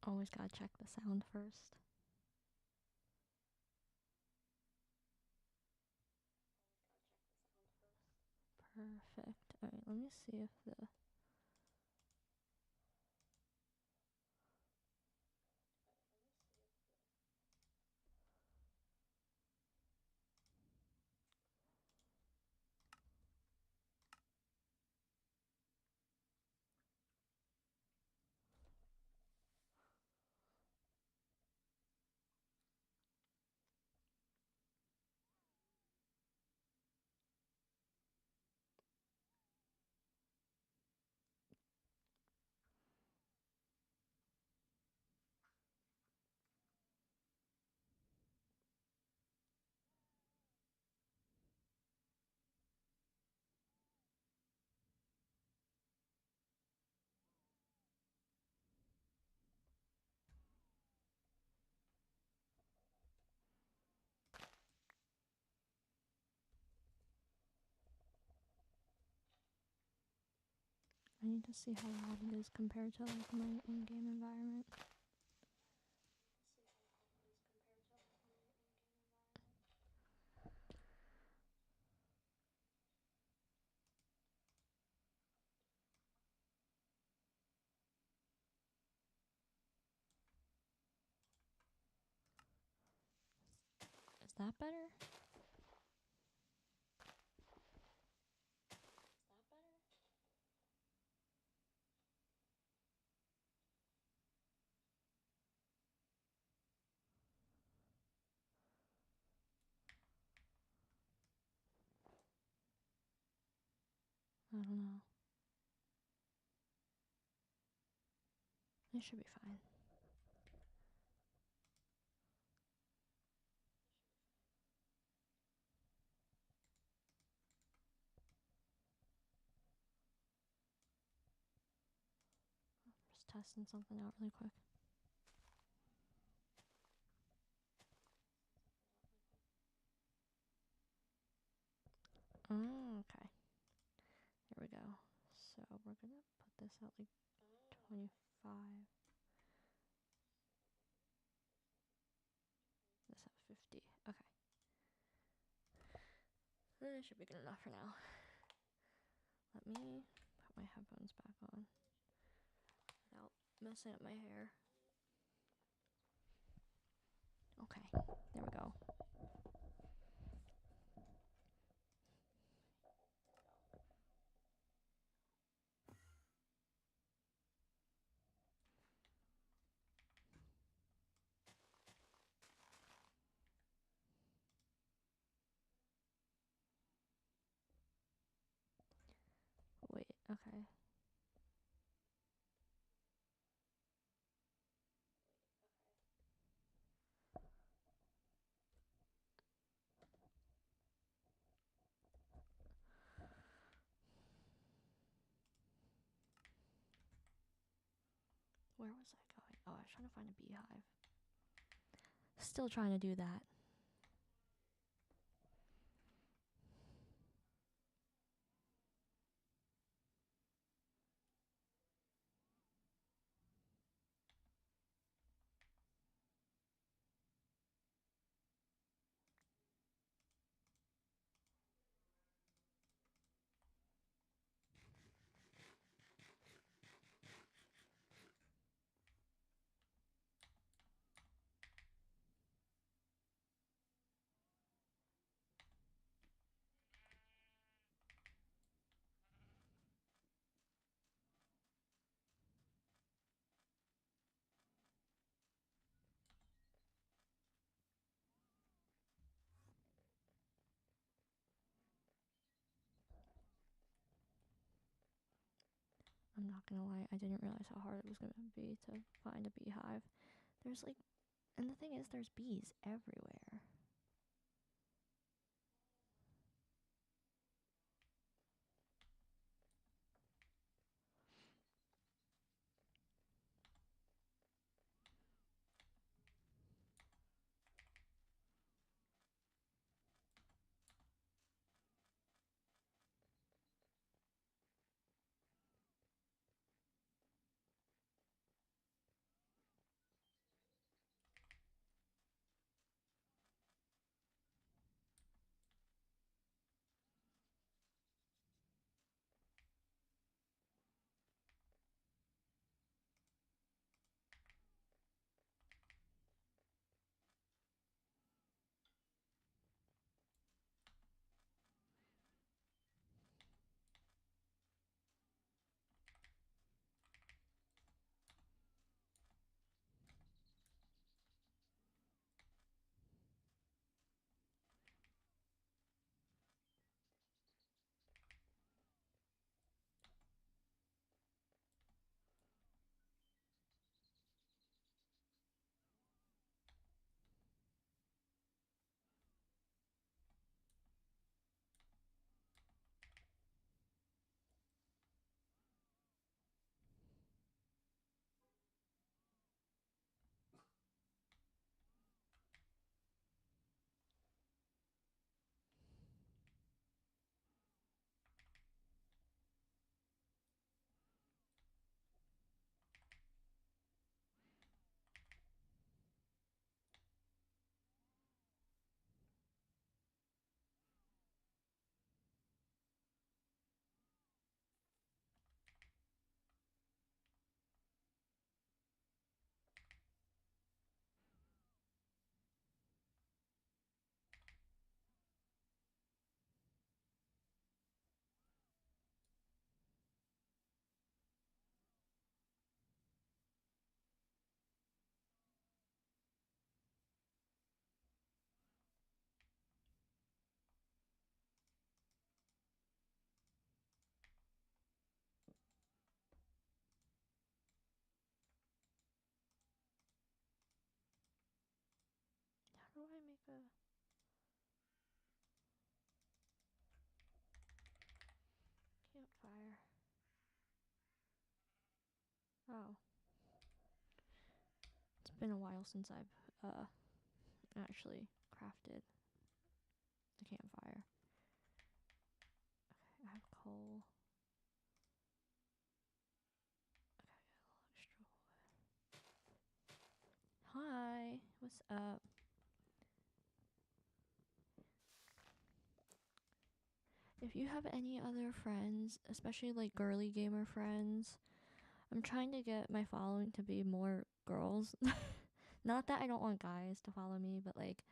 Always gotta check the sound first. Perfect. Alright, let me see if the... I need to see how loud it is compared to like my in-game environment. Is that better? I don't know. It should be fine. I'm just testing something out really quick. Oh, okay. There we go. So we're gonna put this at like 25. This at 50. Okay. That should be good enough for now. Let me put my headphones back on without messing up my hair. Okay, there we go. Wait, okay. Where was I going? Oh, I was trying to find a beehive. Still trying to do that. I'm not gonna lie, I didn't realize how hard it was gonna be to find a beehive. There's like, and the thing is, there's bees everywhere. I make a... campfire? Oh. It's been a while since I've, actually crafted the campfire. Okay, I have coal. Okay, a little extra wood. Hi, what's up? If you have any other friends, especially like girly gamer friends, I'm trying to get my following to be more girls. Not that I don't want guys to follow me, but like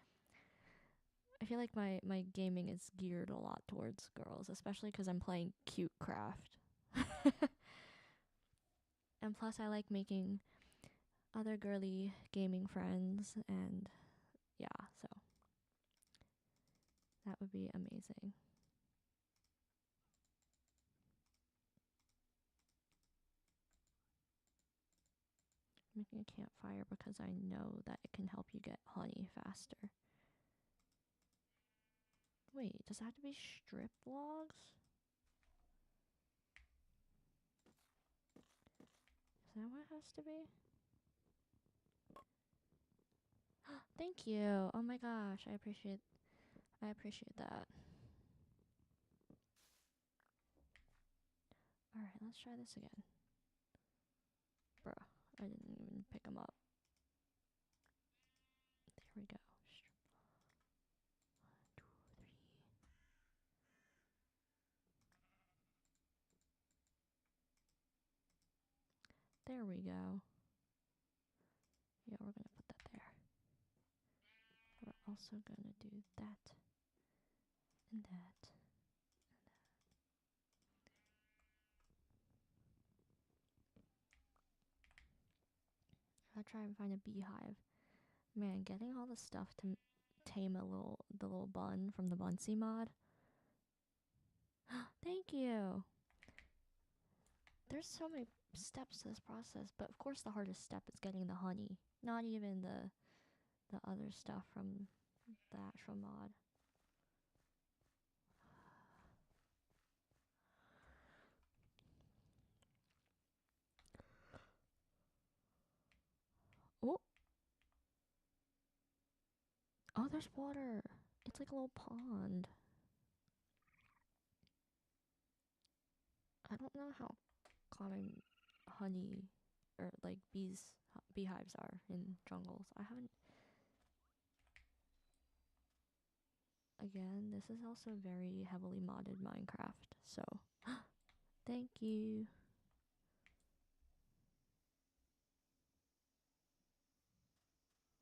I feel like my gaming is geared a lot towards girls, especially because I'm playing cute craft. And plus I like making other girly gaming friends, and yeah, so that would be amazing. Making a campfire because I know that it can help you get honey faster. Wait, does it have to be strip logs? Is that what it has to be? Thank you. Oh my gosh, I appreciate that. Alright, let's try this again. Bruh, I didn't even pick them up. There we go. 1, 2, 3. There we go. Yeah, we're gonna put that there. We're also gonna do that and that. I'll try and find a beehive. Man, getting all the stuff to tame the little bun from the Bunsey mod. Thank you. There's so many steps to this process, but of course the hardest step is getting the honey. Not even the other stuff from the actual mod. Oh. Oh, there's water. It's like a little pond. I don't know how common honey or like beehives are in jungles. I haven't. Again, this is also very heavily modded Minecraft, so thank you.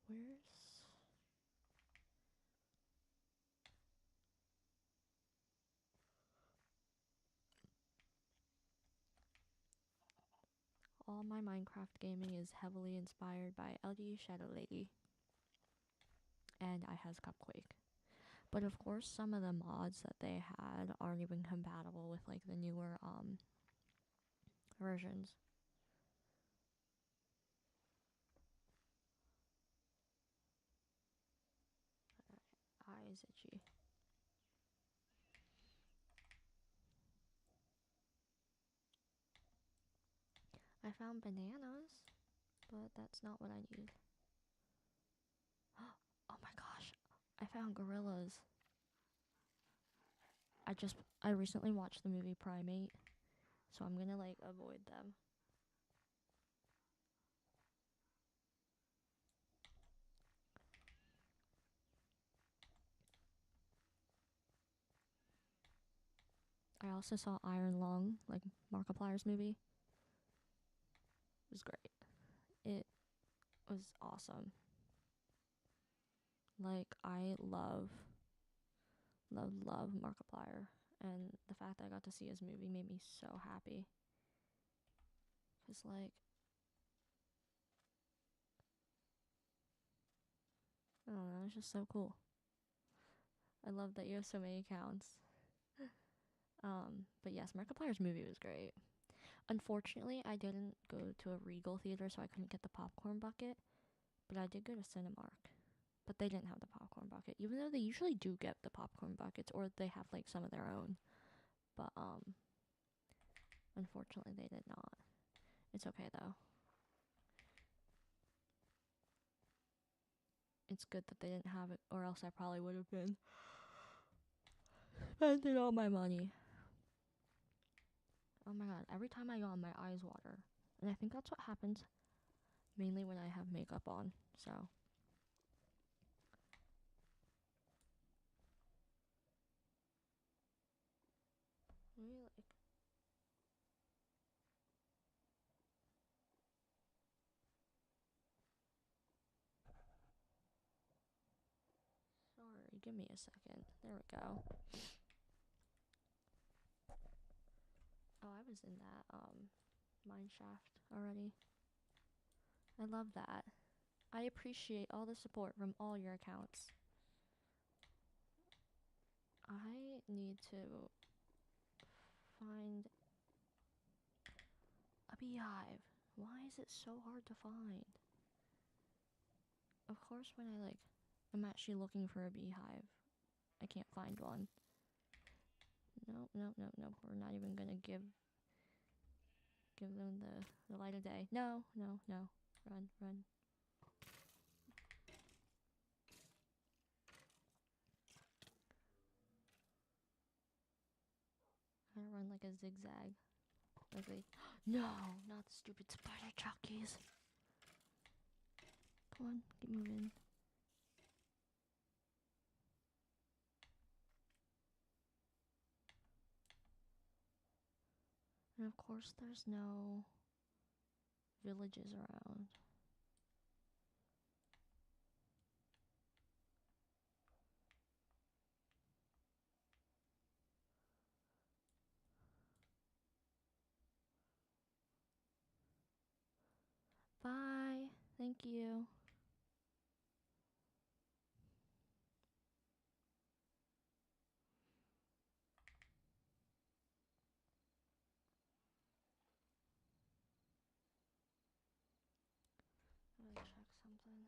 Where's all my Minecraft gaming is heavily inspired by LD Shadow Lady and I has Cupquake. But of course, some of the mods that they had aren't even compatible with like the newer versions. Eye is itchy. I found bananas, but that's not what I need. Oh my gosh, I found gorillas. I recently watched the movie Primate, so I'm gonna like avoid them. I also saw Iron Lung, like Markiplier's movie. It was great. It was awesome. Like I love Markiplier, and the fact that I got to see his movie made me so happy. Cause like I don't know, it's just so cool. I love that you have so many accounts. But yes, Markiplier's movie was great. Unfortunately, I didn't go to a Regal theater, so I couldn't get the popcorn bucket. But I did go to Cinemark. but they didn't have the popcorn bucket, even though they usually do get the popcorn buckets, or they have like some of their own. But unfortunately they did not. It's okay though. It's good that they didn't have it, or else I probably would have been spending all my money. Oh my god, every time I yawn, my eyes water. And I think that's what happens mainly when I have makeup on, so. Maybe like. Sorry, give me a second. There we go. Oh, I was in that, mine shaft already. I love that. I appreciate all the support from all your accounts. I need to find a beehive. Why is it so hard to find? Of course, when I'm actually looking for a beehive, I can't find one. No. We're not even gonna give them the light of day. No. Run. I gotta run like a zigzag. No, not the stupid spider jockeys. Come on, keep moving. And of course, there's no villages around. Bye. Thank you. Let me check something.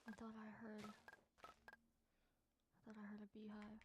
I thought I heard a beehive.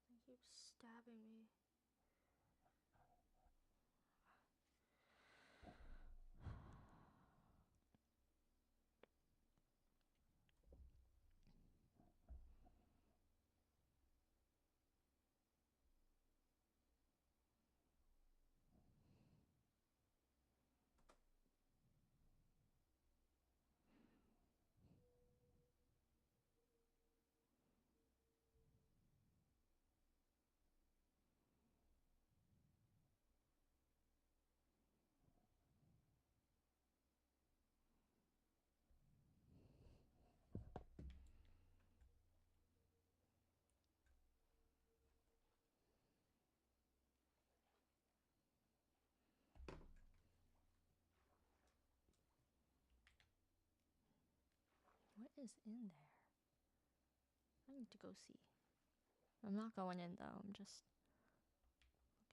Something keeps stabbing me. is in there? I need to go see. I'm not going in though. I'm just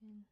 looking.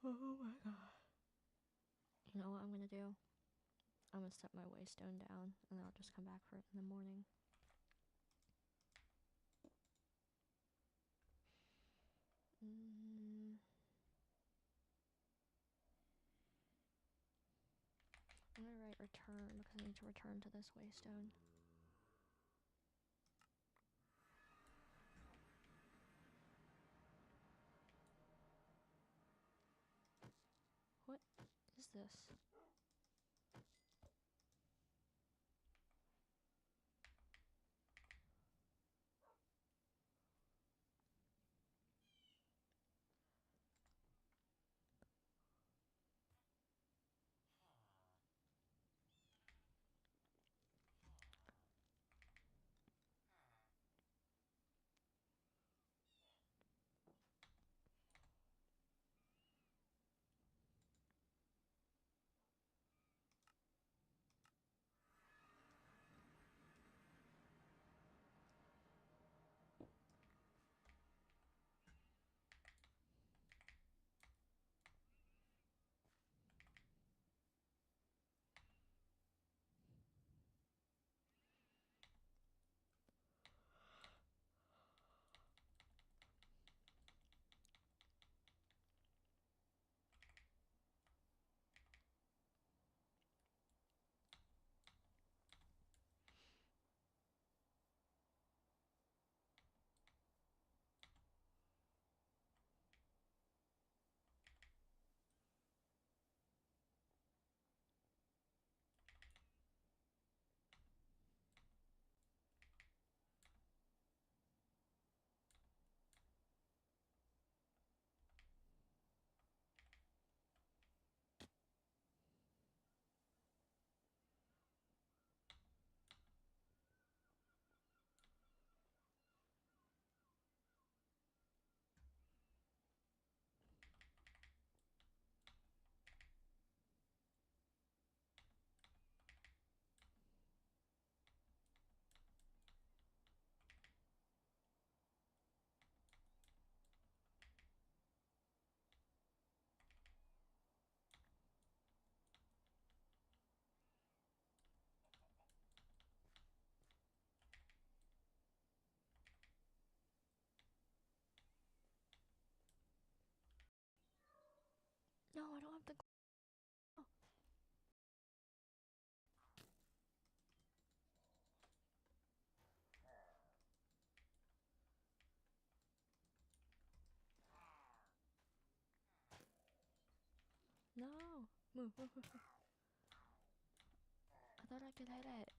Oh my god. You know what I'm gonna do? I'm gonna set my waystone down and I'll just come back for it in the morning. I'm gonna write return because I need to return to this waystone. What is this? No, I don't have the. Oh. No. Move, move, move, move. I thought I could hit it.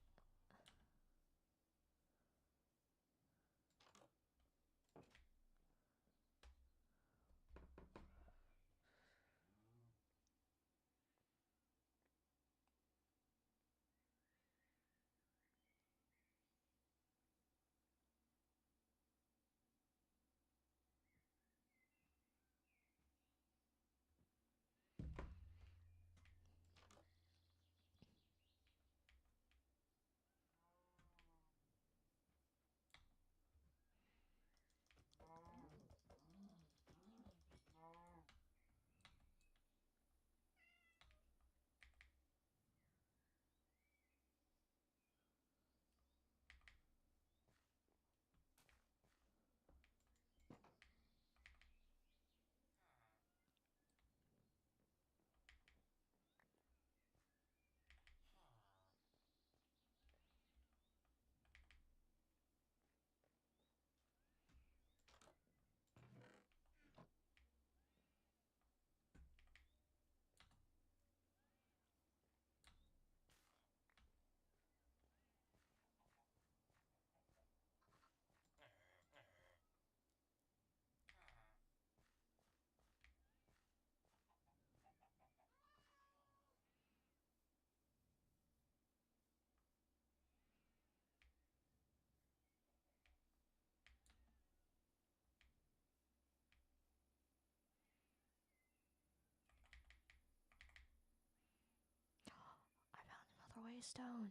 I found another waystone.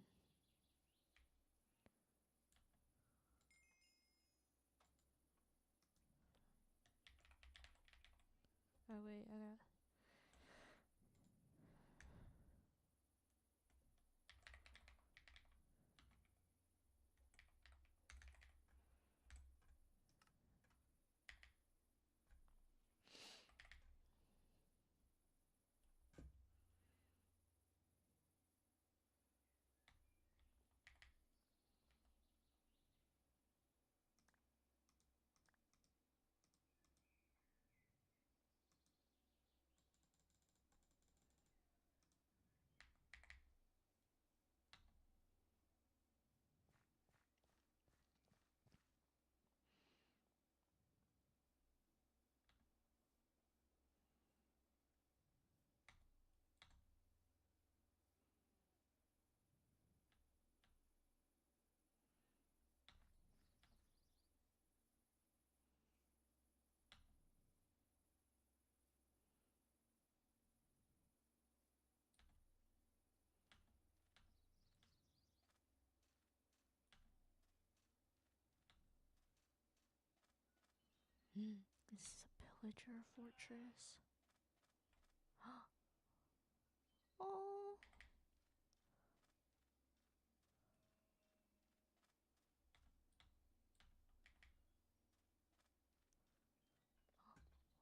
Oh wait, I got. This is a pillager fortress. Oh.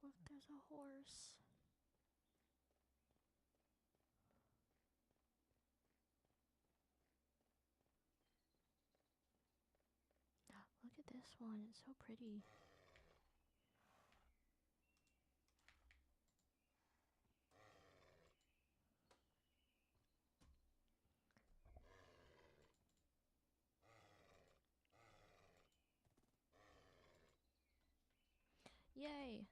Look, there's a horse. Look at this one. It's so pretty. Yay.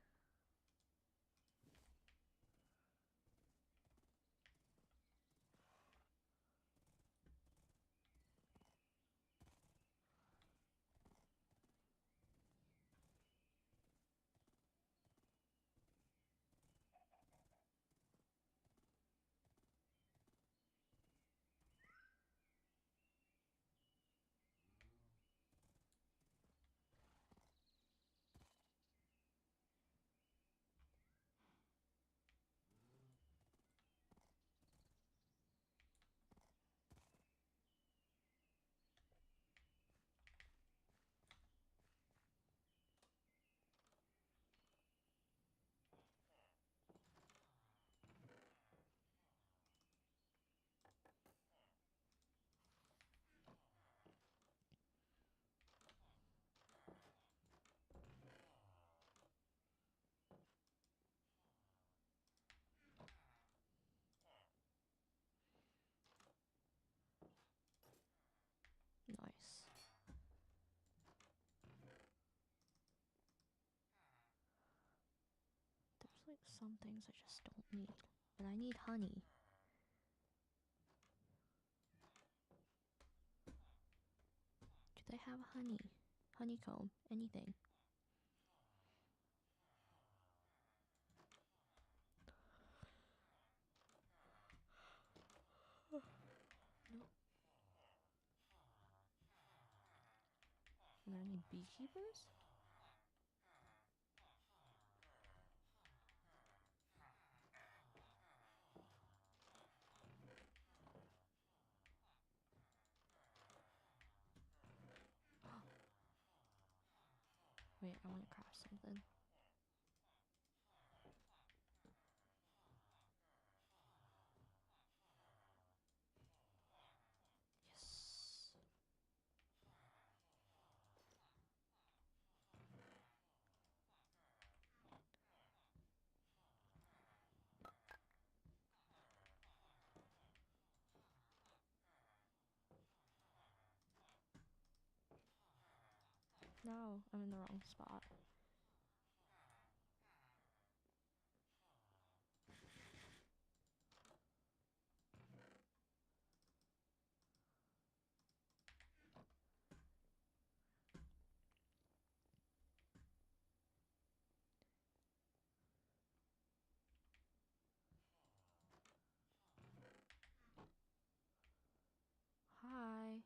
some things I just don't need. But I need honey. Do they have honey? Honeycomb? Anything? Nope. Are there any beekeepers? Wait, I want to craft something. Yes. No, I'm in the wrong spot. Hi.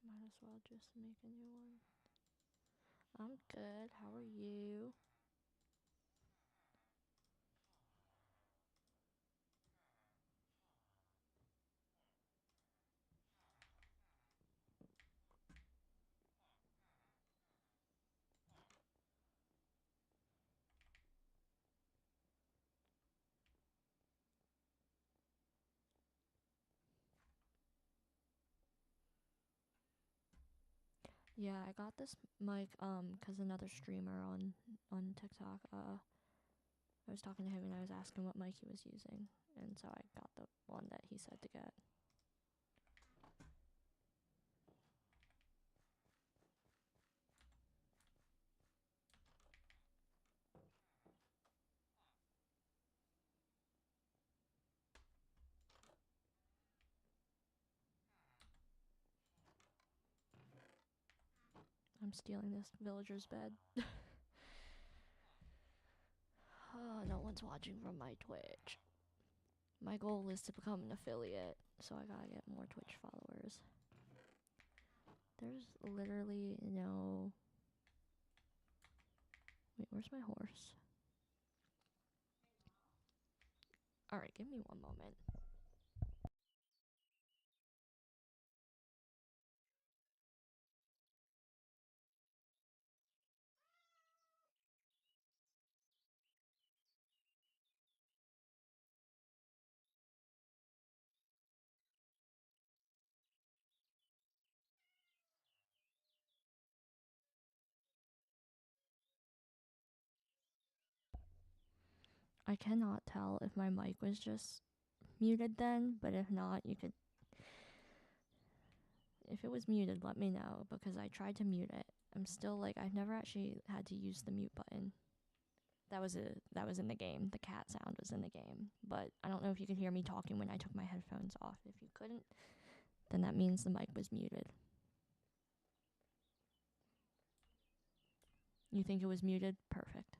Might as well just make a new one. I'm good. How are you? Yeah, I got this mic cuz another streamer on TikTok I was talking to him and I was asking what mic he was using, and so I got the one that he said to get. I'm stealing this villager's bed. No one's watching from my Twitch. My goal is to become an affiliate, so I gotta get more Twitch followers. There's literally no... Wait, where's my horse? Alright, give me one moment. I cannot tell if my mic was just muted then, but if not, you could... If it was muted, let me know, because I tried to mute it. I'm still like, I've never actually had to use the mute button. That was in the game. The cat sound was in the game. But I don't know if you could hear me talking when I took my headphones off. If you couldn't, then that means the mic was muted. You think it was muted? Perfect.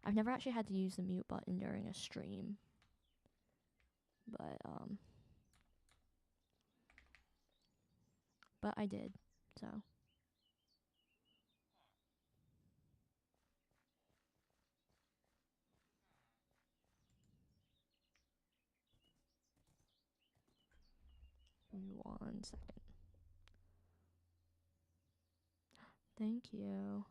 I've never actually had to use the mute button during a stream. But I did, so. Give me 1 second. Thank you.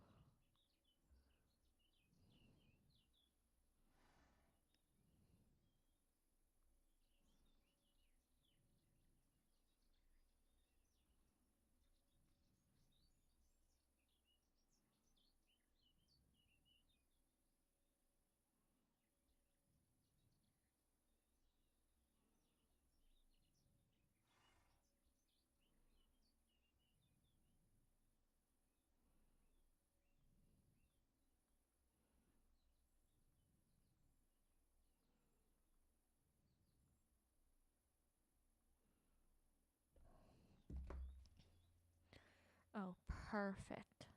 Oh, perfect.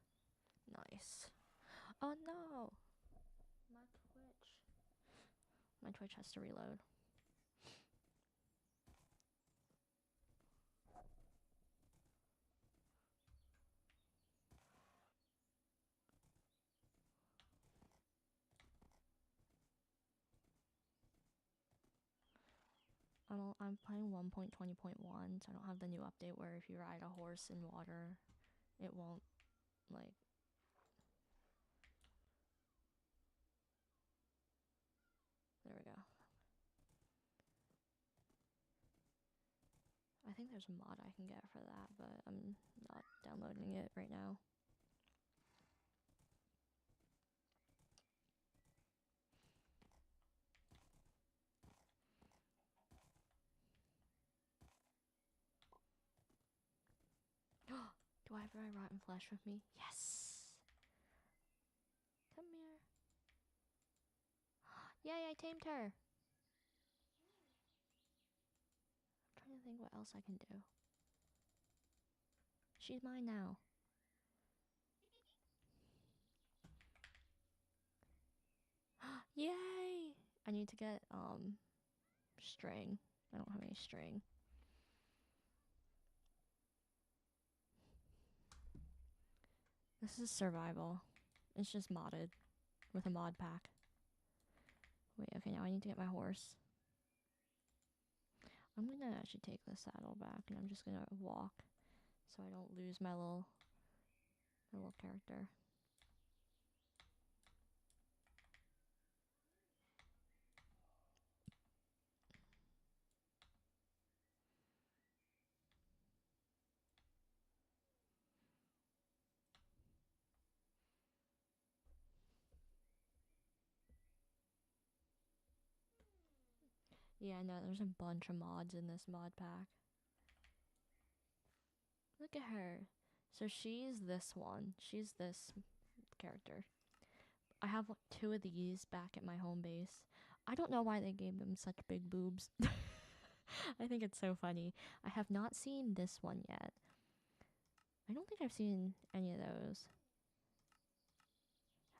Nice. Oh no! My Twitch. My Twitch has to reload. I'm playing 1.20.1, so I don't have the new update where if you ride a horse in water, it won't, like... There we go. I think there's a mod I can get for that, but I'm not downloading it right now. Do I have my rotten flesh with me? Yes! Come here. Yay, I tamed her! I'm trying to think what else I can do. She's mine now. Yay! I need to get, string. I don't have any string. This is survival. It's just modded with a mod pack. Wait, okay, now I need to get my horse. I'm gonna actually take the saddle back and I'm just gonna walk so I don't lose my little character. Yeah, no, there's a bunch of mods in this mod pack. Look at her. So she's this one. She's this character. I have like 2 of these back at my home base. I don't know why they gave them such big boobs. I think it's so funny. I have not seen this one yet. I don't think I've seen any of those.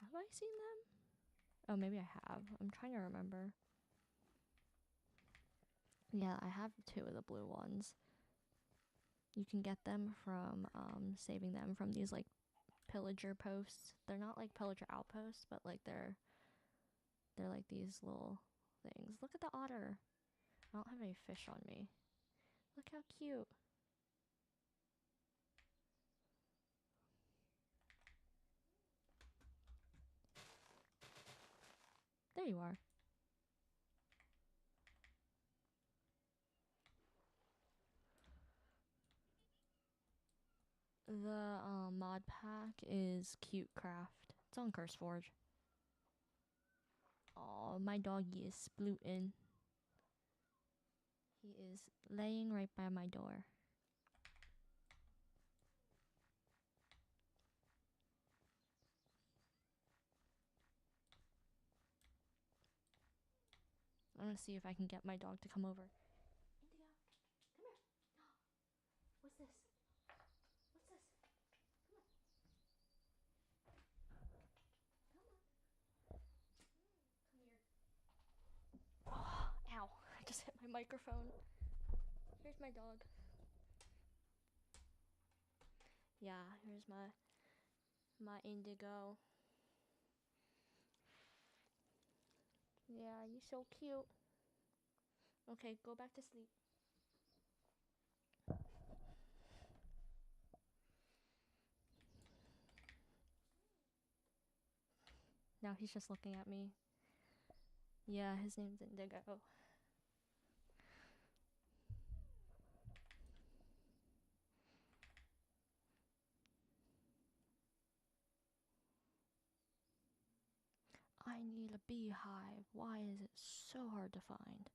Have I seen them? Oh, maybe I have. I'm trying to remember. Yeah, I have 2 of the blue ones. You can get them from saving them from these like pillager posts. They're not like pillager outposts, but like they're like these little things. Look at the otter. I don't have any fish on me. Look how cute. There you are. The mod pack is Cute Craft. It's on CurseForge. Oh, my doggy is splooting. He is laying right by my door. I'm gonna see if I can get my dog to come over. Indigo, come here. What's this? What's this? Come on. Come here. Oh, ow. I just hit my microphone. Here's my dog. Yeah, here's my Indigo. Yeah, you're so cute. Okay, go back to sleep. Now he's just looking at me. Yeah, his name's Indigo. I need a beehive. Why is it so hard to find?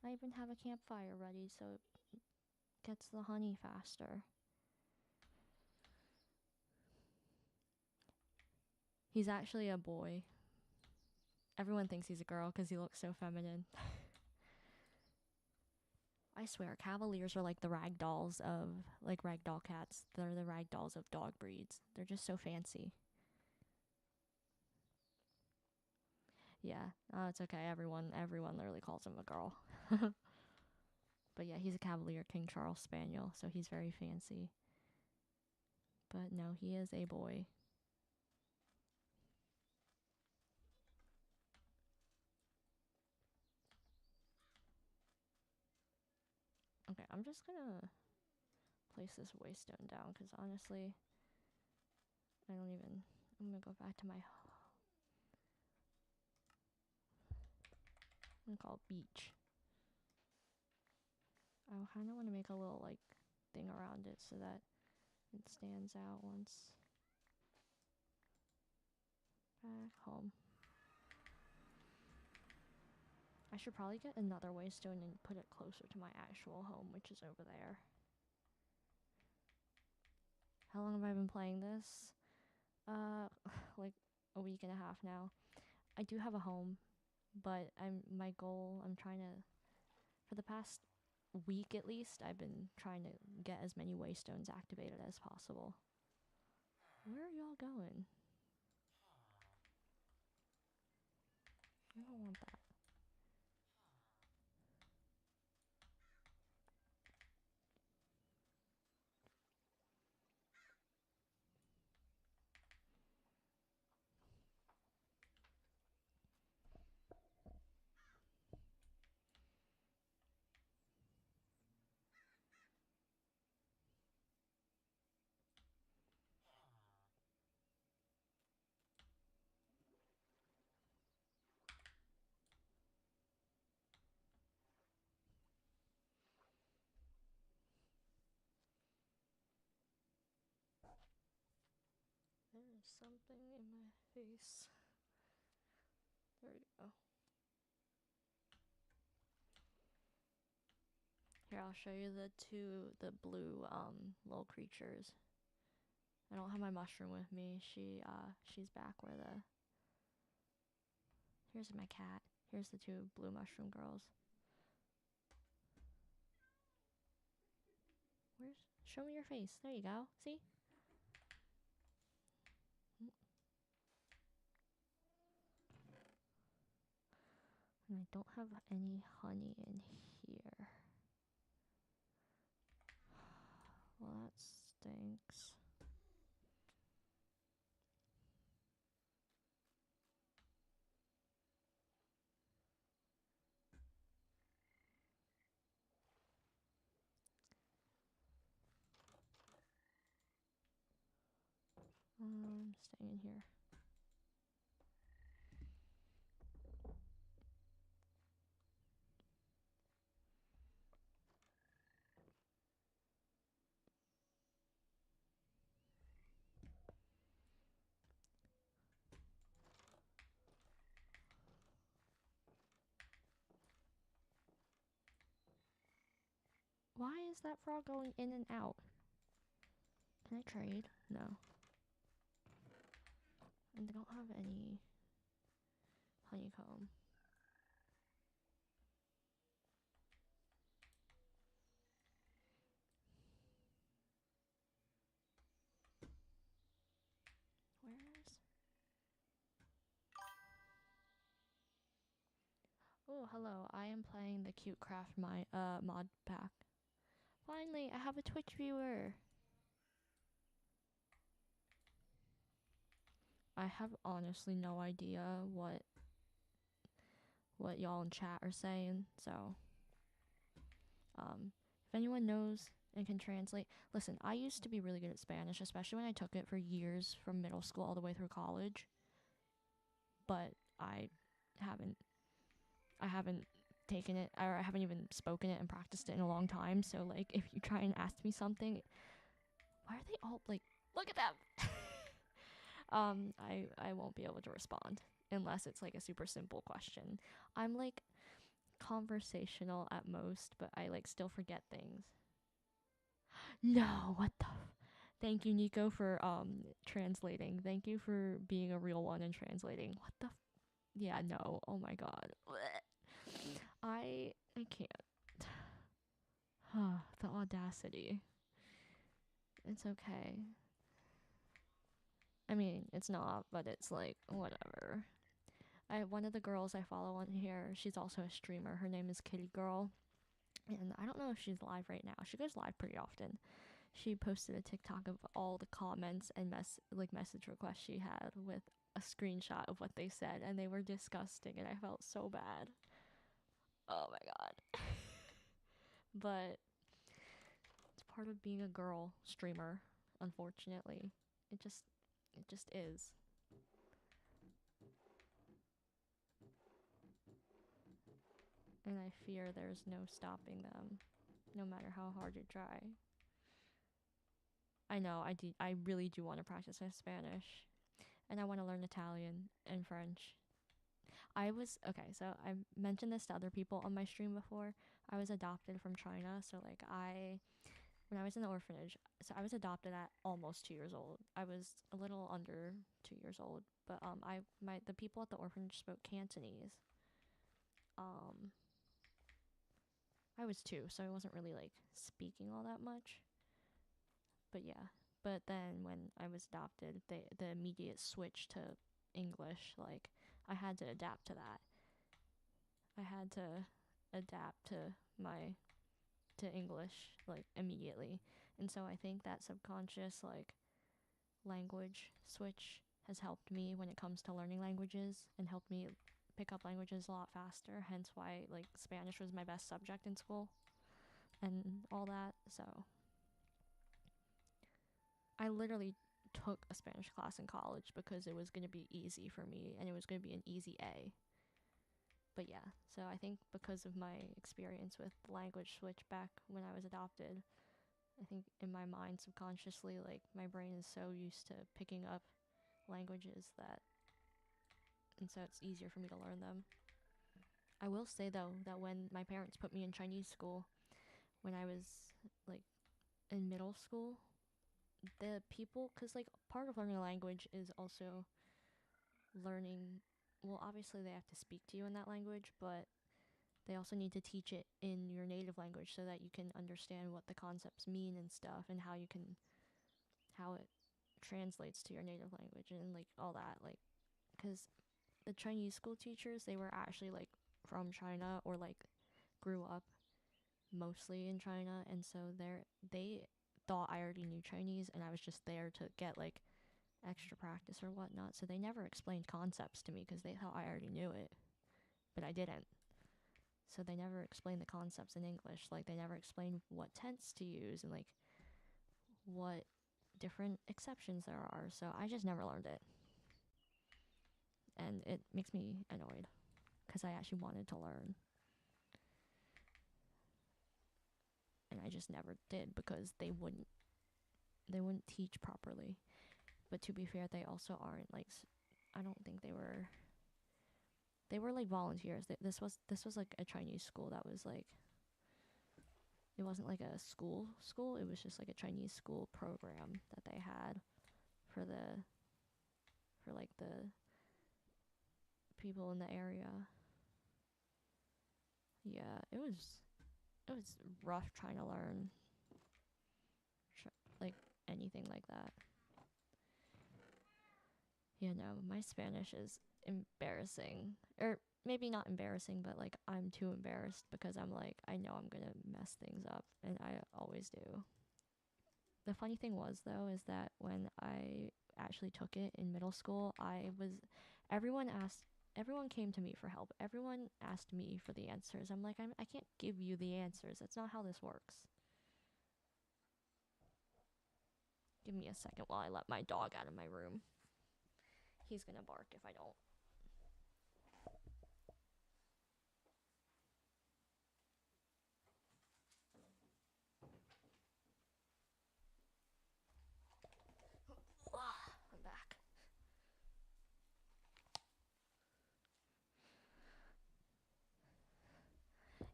I even have a campfire ready so it gets the honey faster. He's actually a boy. Everyone thinks he's a girl because he looks so feminine. I swear, Cavaliers are like the rag dolls of like ragdoll cats. They're the rag dolls of dog breeds. They're just so fancy. Yeah, it's okay. Everyone literally calls him a girl. But yeah, he's a Cavalier King Charles Spaniel, so he's very fancy. But no, he is a boy. Okay, I'm just gonna place this waystone down because honestly, I don't even. I'm gonna go back to my. I'm gonna call it beach. I kind of want to make a little like thing around it so that it stands out once back home. I should probably get another waystone and put it closer to my actual home, which is over there. How long have I been playing this? Like a week and a half now. I do have a home, but my goal, I'm trying to, for the past week at least, I've been trying to get as many waystones activated as possible. Where are y'all going? I don't want that. There is something in my face. There we go. Here, I'll show you the blue little creatures. I don't have my mushroom with me. She's back where the. Here's my cat. Here's the two blue mushroom girls. Where's? Show me your face. There you go. See? And I don't have any honey in here. Well, that stinks. Staying in here. Why is that frog going in and out? Can I trade? No. And they don't have any honeycomb. Where's? Oh, hello. I am playing the Cute Craft mod pack. Finally, I have a Twitch viewer. I have honestly no idea what y'all in chat are saying, so if anyone knows and can translate. Listen, I used to be really good at Spanish, especially when I took it for years from middle school all the way through college. But haven't I haven't taken it, or I haven't even spoken it and practiced it in a long time. So like if you try and ask me something, why are they all like, look at them? I won't be able to respond unless it's like a super simple question. I'm like conversational at most, but I like still forget things. No, what the Thank you, Nico, for translating. Thank you for being a real one and translating. What the Yeah, no. Oh my god. I can't. The audacity. It's okay. I mean, it's not, but it's like, whatever. One of the girls I follow on here, she's also a streamer. Her name is Kitty Girl. And I don't know if she's live right now. She goes live pretty often. She posted a TikTok of all the comments and message requests she had with a screenshot of what they said, and they were disgusting, and I felt so bad. Oh my god. But it's part of being a girl streamer, unfortunately. It just is. And I fear there's no stopping them, no matter how hard you try. I know, I really do want to practice my Spanish. And I want to learn Italian and French. Okay, so I mentioned this to other people on my stream before. I was adopted from China, so like when I was in the orphanage, so I was adopted at almost 2 years old. I was a little under 2 years old, but the people at the orphanage spoke Cantonese. Um, I was two, so I wasn't really like speaking all that much. But yeah, but then when I was adopted, the immediate switch to English, like I had to adapt to that. I had to adapt to my to English like immediately. And so I think that subconscious like language switch has helped me when it comes to learning languages and helped me pick up languages a lot faster, hence why like Spanish was my best subject in school and all that. So I literally took a Spanish class in college because it was going to be easy for me and it was going to be an easy A. But yeah, so I think because of my experience with the language switch back when I was adopted, I think in my mind subconsciously, like my brain is so used to picking up languages and so it's easier for me to learn them. I will say though that when my parents put me in Chinese school when I was like in middle school, the people, because like part of learning a language is also learning, well, obviously they have to speak to you in that language, but they also need to teach it in your native language so that you can understand what the concepts mean and stuff and how it translates to your native language and like all that, like because the Chinese school teachers, they were actually like from China or like grew up mostly in China, and so they thought I already knew Chinese and I was just there to get like extra practice or whatnot, so they never explained concepts to me because they thought I already knew it, but I didn't. So they never explained the concepts in English. Like they never explained what tense to use and like what different exceptions there are. So I just never learned it. And it makes me annoyed because I actually wanted to learn. And I just never did because they wouldn't teach properly. But to be fair, they also aren't like I don't think they were like volunteers. This was like a Chinese school that was like it wasn't like a school. It was just like a Chinese school program that they had for like the people in the area. Yeah, it was rough trying to learn like anything like that. Yeah, no, my Spanish is embarrassing. Or maybe not embarrassing, but like I'm too embarrassed because I'm like I know I'm going to mess things up and I always do. The funny thing was though is that when I actually took it in middle school, everyone asked everyone came to me for help. Everyone asked me for the answers. I'm like I can't give you the answers. That's not how this works. Give me a second while I let my dog out of my room. He's going to bark if I don't. I'm back.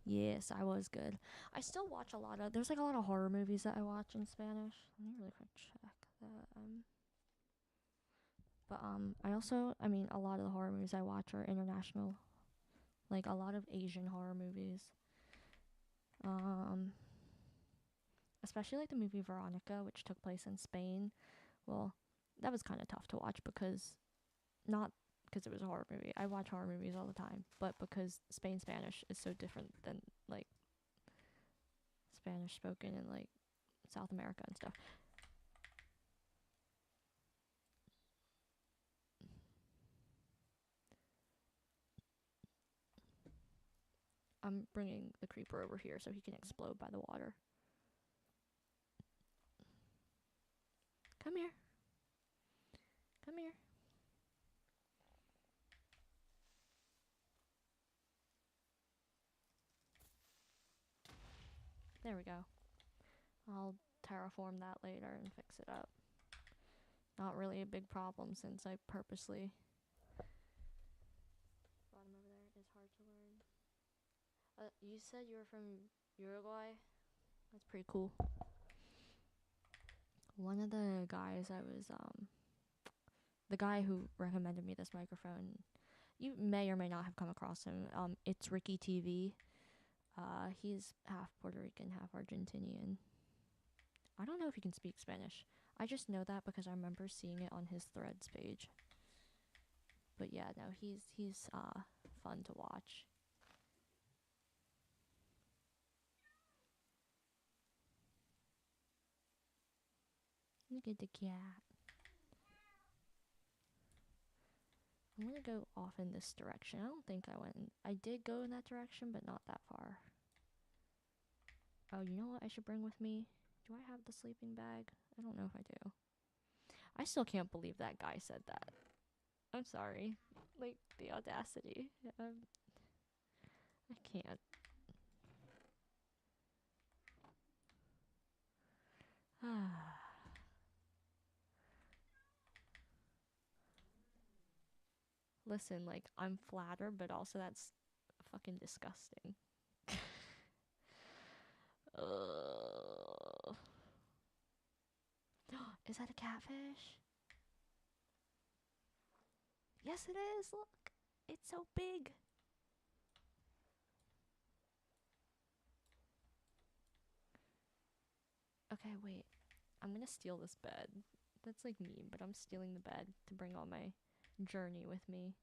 Yes, I was good. I still watch there's like a lot of horror movies that I watch in Spanish. Let me really quick check that. I mean a lot of the horror movies I watch are international. Like a lot of Asian horror movies. Um especially like the movie Veronica, which took place in Spain. Well, that was kind of tough to watch because not because it was a horror movie. I watch horror movies all the time, but because Spain Spanish is so different than like Spanish spoken in like South America and stuff. I'm bringing the creeper over here so he can explode by the water. Come here. Come here. There we go. I'll terraform that later and fix it up. Not really a big problem since I purposely brought him over there. It's hard to learn. You said you were from Uruguay? That's pretty cool. One of the guys the guy who recommended me this microphone, you may or may not have come across him. It's Ricky TV. He's half Puerto Rican, half Argentinian. I don't know if he can speak Spanish. I just know that because I remember seeing it on his Threads page. But yeah, no, he's fun to watch. Look at the cat. I'm gonna go off in this direction. I don't think I did go in that direction, but not that far. Oh, you know what I should bring with me? Do I have the sleeping bag? I don't know if I do. I still can't believe that guy said that. I'm sorry. Like, the audacity. I can't. Listen, like, I'm flattered, but also that's fucking disgusting. Is that a catfish? Yes, it is. Look, it's so big. Okay, wait. I'm gonna steal this bed. That's like mean, but I'm stealing the bed to bring on my journey with me.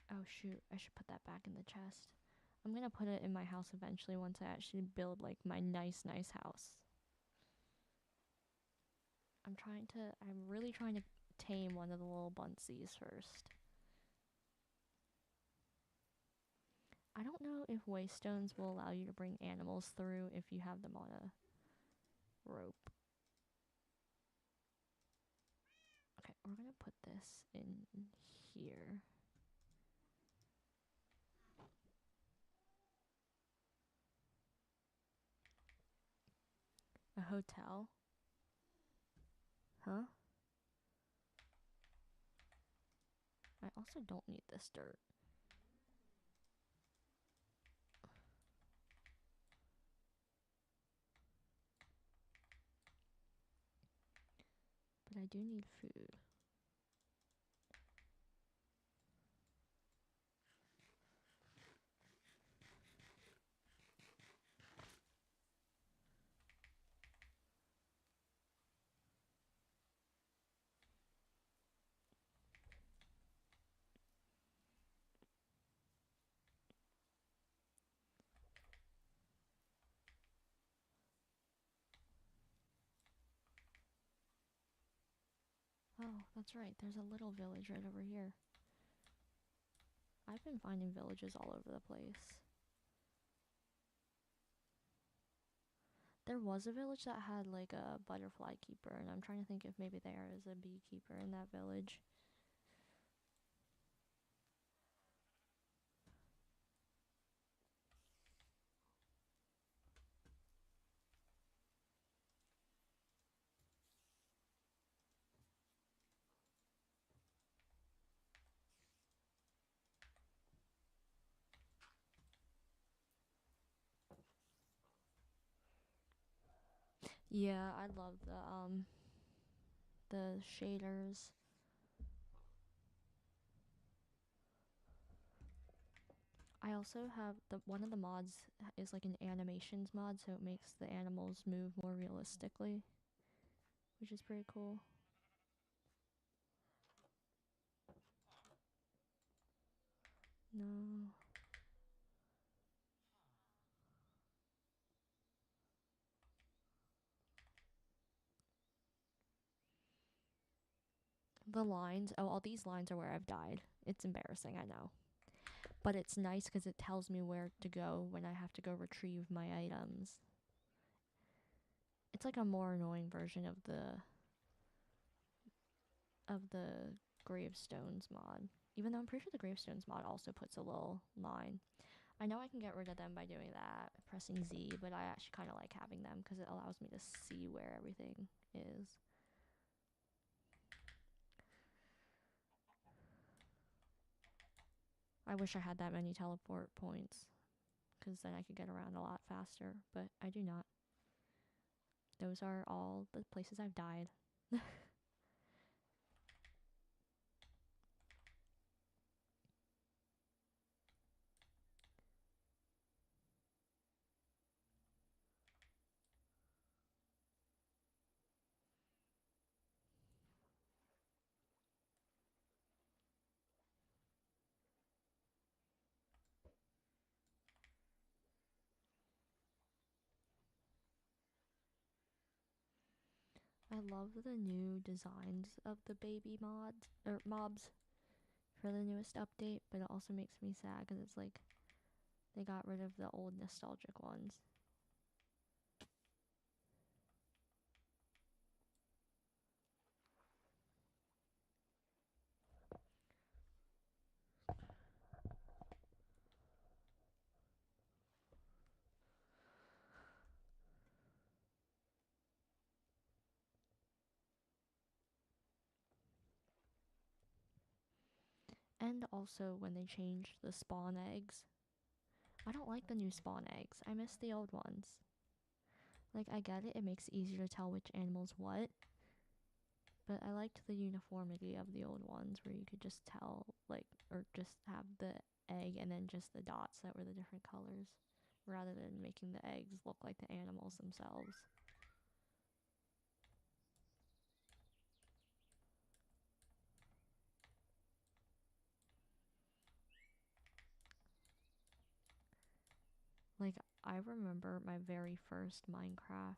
Oh shoot, I should put that back in the chest. I'm gonna put it in my house eventually once I actually build like my nice house. I'm really trying to tame one of the little bunsies first. I don't know if waystones will allow you to bring animals through if you have them on a rope. Okay, we're gonna put this in here. A hotel? Huh? I also don't need this dirt. But I do need food. Oh, that's right. There's a little village right over here. I've been finding villages all over the place. There was a village that had like a butterfly keeper, and I'm trying to think if maybe there is a beekeeper in that village. Yeah, I love the shaders. I also have the one of the mods is like an animations mod, so it makes the animals move more realistically, which is pretty cool. No. The lines, oh, all these lines are where I've died. It's embarrassing, I know. But it's nice because it tells me where to go when I have to go retrieve my items. It's like a more annoying version of the gravestones mod. Even though I'm pretty sure the gravestones mod also puts a little line. I know I can get rid of them by doing that, pressing Z, but I actually kind of like having them because it allows me to see where everything is. I wish I had that many teleport points because then I could get around a lot faster, but I do not. Those are all the places I've died. I love the new designs of the baby mods or mobs for the newest update, but it also makes me sad because it's like they got rid of the old nostalgic ones. And also when they changed the spawn eggs. I don't like the new spawn eggs. I miss the old ones. Like, I get it, it makes it easier to tell which animal's what, but I liked the uniformity of the old ones where you could just tell, like, or just have the egg and then just the dots that were the different colors, rather than making the eggs look like the animals themselves. Like, I remember my very first Minecraft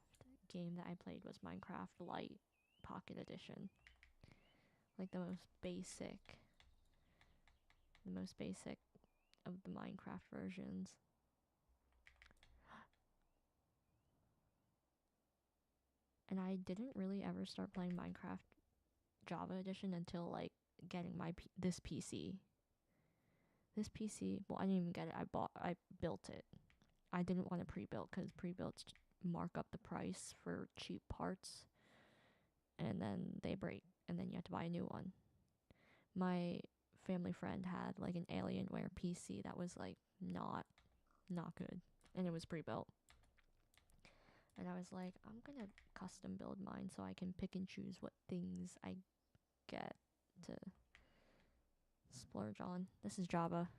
game that I played was Minecraft Lite Pocket Edition. Like, the most basic of the Minecraft versions. And I didn't really ever start playing Minecraft Java Edition until like getting this PC. This PC, well, I didn't even get it. I built it. I didn't want to pre-built because pre-builts mark up the price for cheap parts, and then they break, and then you have to buy a new one. My family friend had like an Alienware PC that was like not good, and it was pre-built. And I was like, I'm gonna custom build mine so I can pick and choose what things I get to splurge on. This is Java.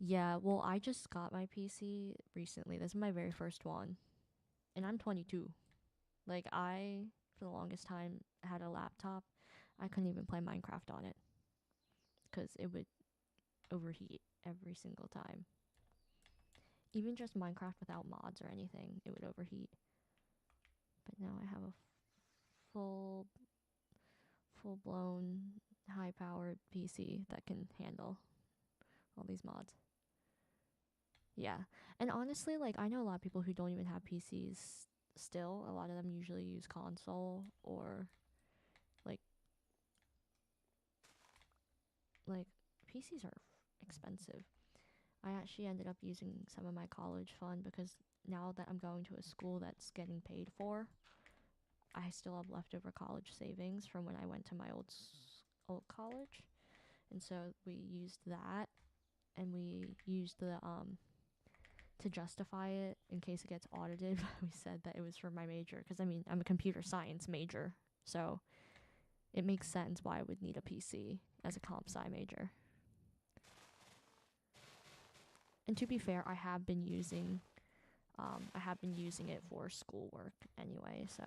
Yeah, well, I just got my PC recently. This is my very first one. And I'm 22. Like, for the longest time, had a laptop. I couldn't even play Minecraft on it because it would overheat every single time. Even just Minecraft without mods or anything, it would overheat. But now I have a full full blown high powered PC that can handle all these mods. Yeah. And honestly, like, I know a lot of people who don't even have PCs still. A lot of them usually use console or like like PCs are expensive. I actually ended up using some of my college fund because now that I'm going to a school that's getting paid for, I still have leftover college savings from when I went to my old college. And so we used that, and we used the to justify it in case it gets audited. We said that it was for my major because I mean, I'm a computer science major, so it makes sense why I would need a PC as a comp sci major. And to be fair, I have been using it for schoolwork anyway, so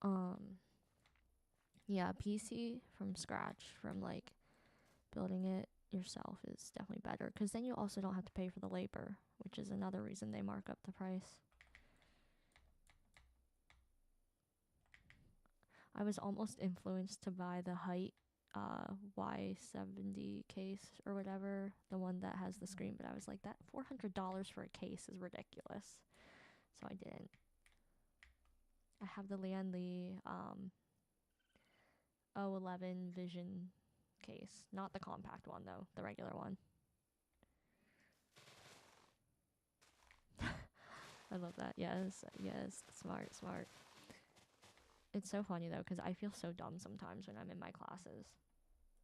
um yeah, PC from scratch, from like building it yourself, is definitely better, because then you also don't have to pay for the labor, which is another reason they mark up the price. I was almost influenced to buy the Height Y70 case or whatever, the one that has the screen, but I was like, that $400 for a case is ridiculous. So I didn't. I have the Lian Li 011 Vision case. Not the compact one, though, the regular one. I love that. Yes, yes. Smart, smart. It's so funny, though, because I feel so dumb sometimes when I'm in my classes.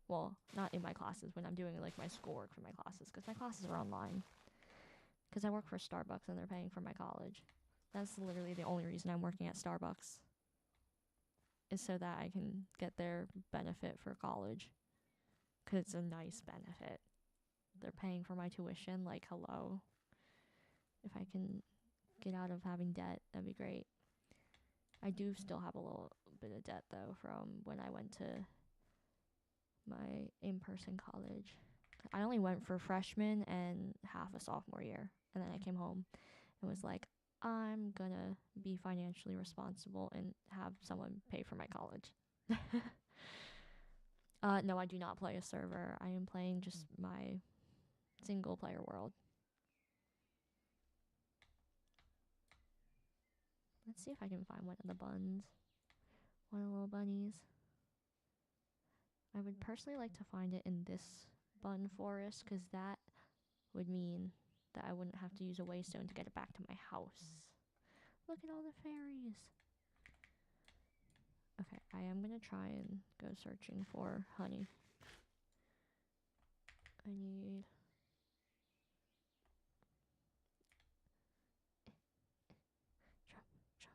Well, not in my classes, when I'm doing like my schoolwork for my classes, because my classes are online. Because I work for Starbucks and they're paying for my college. That's literally the only reason I'm working at Starbucks, is so that I can get their benefit for college. Because it's a nice benefit. They're paying for my tuition. Like, hello. If I can get out of having debt, that'd be great. I do still have a little bit of debt, though, from when I went to my in-person college. I only went for freshman and half a sophomore year. And then I came home and was like, I'm gonna be financially responsible and have someone pay for my college. No, I do not play a server. I am playing just my single player world. Let's see if I can find one of the buns. One of the little bunnies. I would personally like to find it in this bun forest, because that would mean that I wouldn't have to use a waystone to get it back to my house. Look at all the fairies. Okay, I am gonna try and go searching for honey. I need... Jump, jump, jump.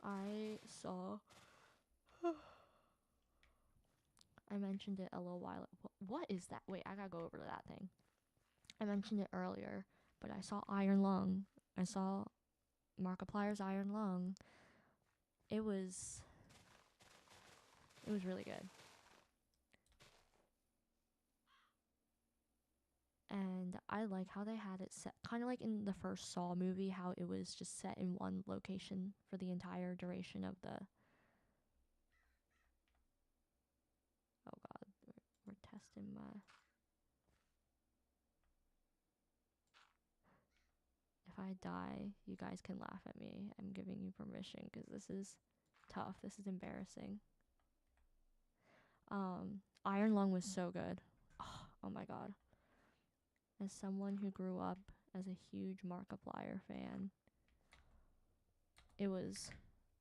I saw... I mentioned it a little while ago. What is that? Wait, I gotta go over to that thing. I mentioned it earlier, but I saw Iron Lung. I saw Markiplier's Iron Lung. It was really good. And I like how they had it set, kind of like in the first Saw movie, how it was just set in one location for the entire duration of the... Oh god, we're testing my... If I die, you guys can laugh at me. I'm giving you permission, because this is tough. This is embarrassing. Iron Lung was so good. Oh my god. As someone who grew up as a huge Markiplier fan, it was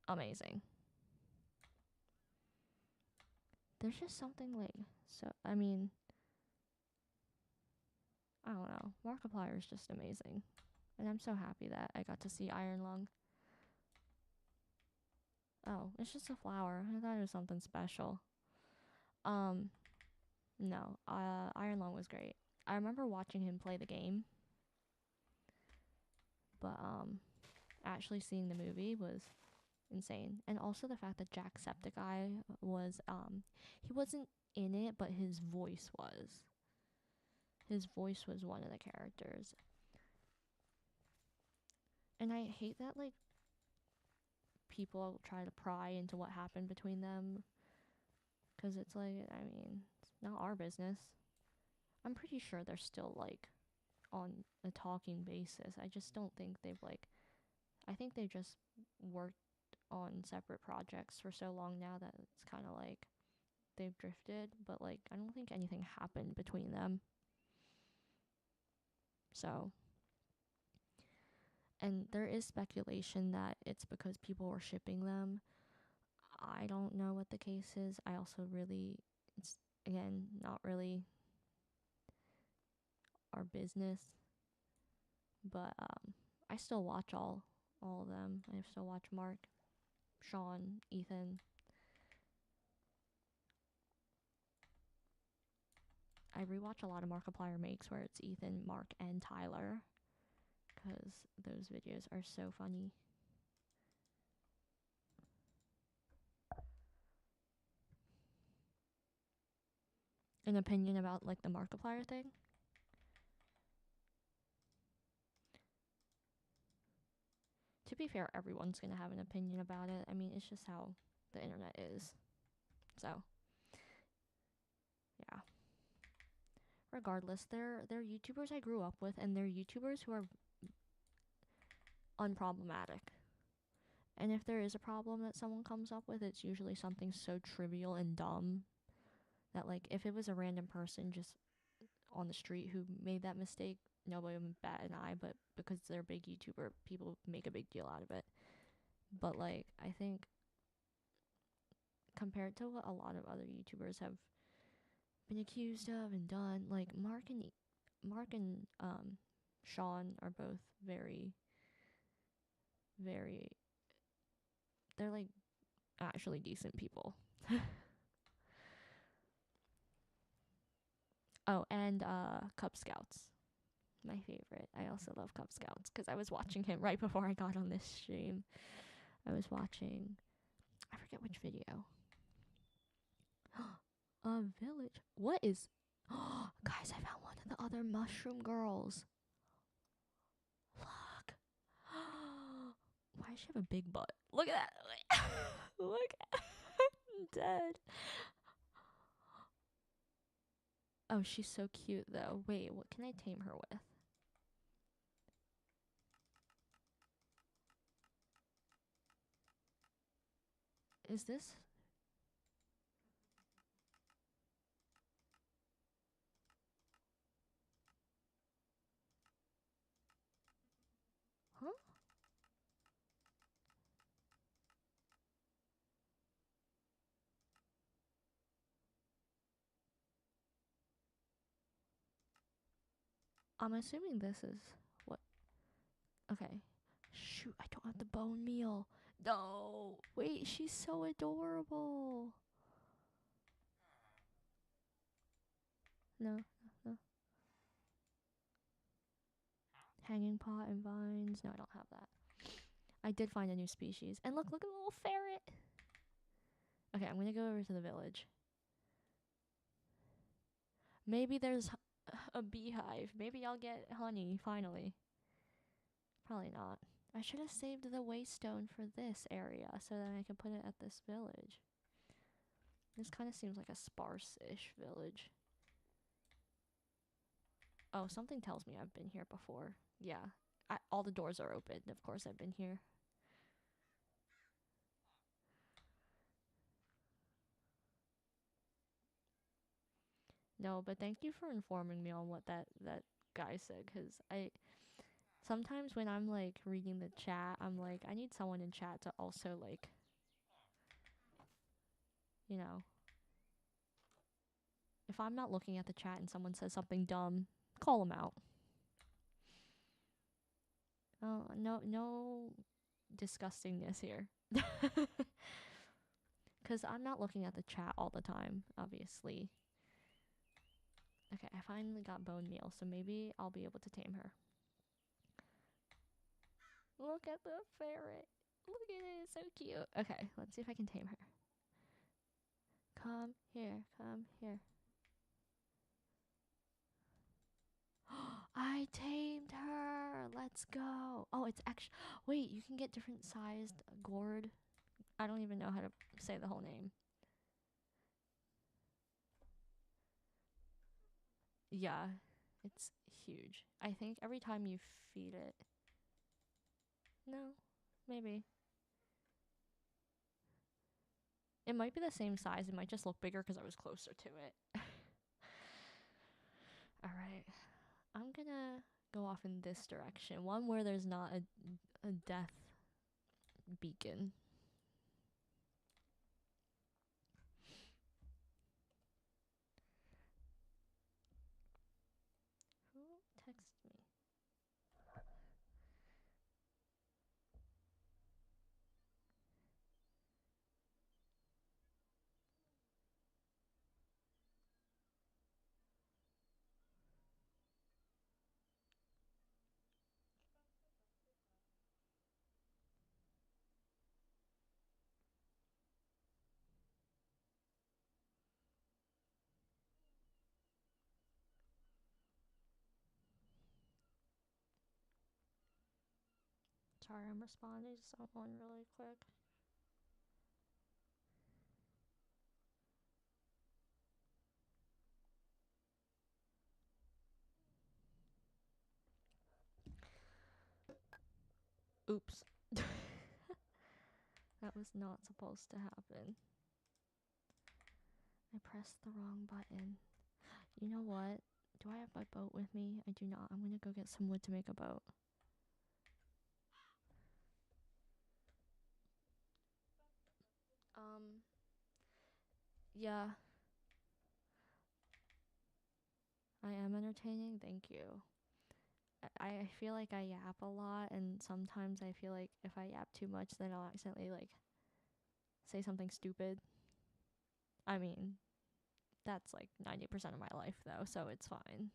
amazing. There's just something like... So, I mean, I don't know. Markiplier is just amazing. And I'm so happy that I got to see Iron Lung. Oh, it's just a flower. I thought it was something special. No. Iron Lung was great. I remember watching him play the game, but actually seeing the movie was insane. And also the fact that Jacksepticeye was he wasn't in it, but his voice was. His voice was one of the characters. And I hate that like people try to pry into what happened between them, cuz it's like, I mean, it's not our business. I'm pretty sure they're still like on a talking basis. I just don't think they've like... I think they've just worked on separate projects for so long now that it's kind of like they've drifted, but like I don't think anything happened between them. So, and there is speculation that it's because people were shipping them. I don't know what the case is. I also really, it's again not really our business, but I still watch all of them. I still watch Mark, Sean, Ethan. I rewatch a lot of Markiplier makes where it's Ethan, Mark, and Tyler, because those videos are so funny. An opinion about like the Markiplier thing? To be fair, everyone's gonna have an opinion about it. I mean, it's just how the internet is. So, yeah. Regardless, they're YouTubers I grew up with, and they're YouTubers who are unproblematic. And if there is a problem that someone comes up with, it's usually something so trivial and dumb that, like, if it was a random person just on the street who made that mistake, nobody would bat an eye. But because they're a big YouTuber, people make a big deal out of it. But like, I think compared to what a lot of other YouTubers have been accused of and done, like Mark and Sean are both very, very. They're like actually decent people. Oh, and Cub Scouts, my favorite. I also love Cub Scouts because I was watching him right before I got on this stream. I was watching, I forget which video. A village. What is? Guys, I found one of the other mushroom girls. Look. Why does she have a big butt? Look at that. Look. I'm dead. Oh, she's so cute though. Wait, what can I tame her with? Is this? Huh? I'm assuming this is what. Okay. Shoot, I don't have the bone meal. No. Wait, she's so adorable. No, no. Hanging pot and vines. No, I don't have that. I did find a new species. And look at the little ferret. Okay, I'm gonna go over to the village. Maybe there's a beehive. Maybe I'll get honey, finally. Probably not. I should have saved the waystone for this area so that I can put it at this village. This kind of seems like a sparse-ish village. Oh, something tells me I've been here before. Yeah. All the doors are open. Of course I've been here. No, but thank you for informing me on what that guy said, because sometimes when I'm like reading the chat, I'm like, I need someone in chat to also like, you know, if I'm not looking at the chat and someone says something dumb, call them out. Oh, no disgustingness here. Because I'm not looking at the chat all the time, obviously. Okay, I finally got bone meal, so maybe I'll be able to tame her. Look at the ferret. Look at it, it's so cute. Okay, let's see if I can tame her. Come here, come here. I tamed her. Let's go. Oh, it's actually. Wait, you can get different sized gourd. I don't even know how to say the whole name. Yeah, it's huge. I think every time you feed it. No, maybe. It might be the same size. It might just look bigger because I was closer to it. Alright. I'm gonna go off in this direction. One where there's not a death beacon. Sorry, I'm responding to someone really quick. Oops. That was not supposed to happen. I pressed the wrong button. You know what? Do I have my boat with me? I do not. I'm gonna go get some wood to make a boat. Yeah. I am entertaining, thank you. I feel like I yap a lot, and sometimes I feel like if I yap too much, then I'll accidentally, like, say something stupid. I mean, that's like 90% of my life, though, so it's fine.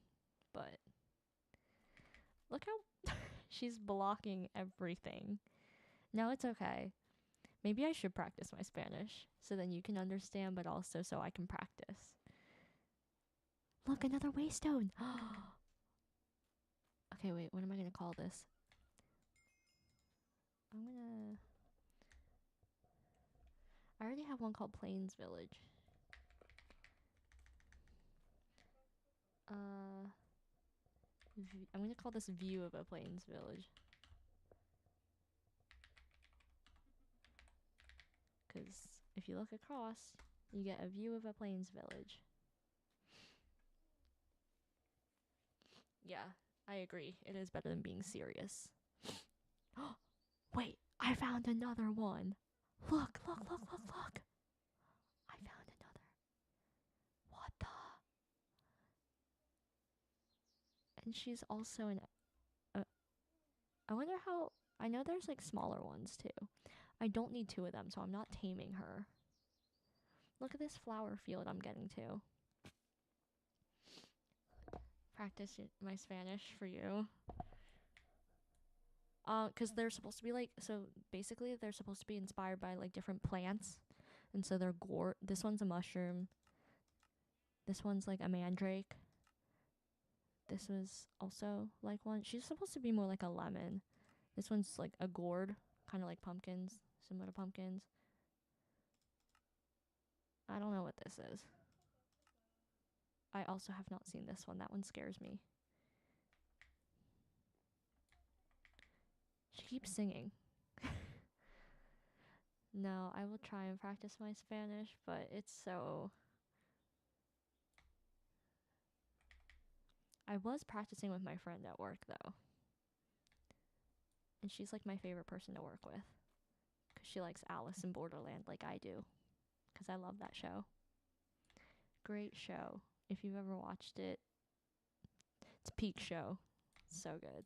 But look how she's blocking everything. No, it's okay. Maybe I should practice my Spanish so then you can understand, but also so I can practice. Look, another waystone. Okay, wait, what am I gonna call this? I already have one called Plains Village. I'm gonna call this View of a Plains Village. Because if you look across, you get a view of a plains village. Yeah, I agree. It is better than being serious. Wait, I found another one. Look, look, look, look, look. I found another. What the? And she's also an... I wonder how... I know there's like smaller ones too. I don't need two of them, so I'm not taming her. Look at this flower field I'm getting to. Practice my Spanish for you. Because they're supposed to be like, so basically they're supposed to be inspired by like different plants, and so they're gourd. This one's a mushroom. This one's like a mandrake. This was also like one. She's supposed to be more like a lemon. This one's like a gourd, kind of like pumpkins, similar to pumpkins. I don't know what this is. I also have not seen this one. That one scares me. She keeps singing. No, I will try and practice my Spanish, but it's so... I was practicing with my friend at work, though. And she's like my favorite person to work with. Because she likes Alice in Borderland like I do. Because I love that show. Great show. If you've ever watched it, it's a peak show. So good.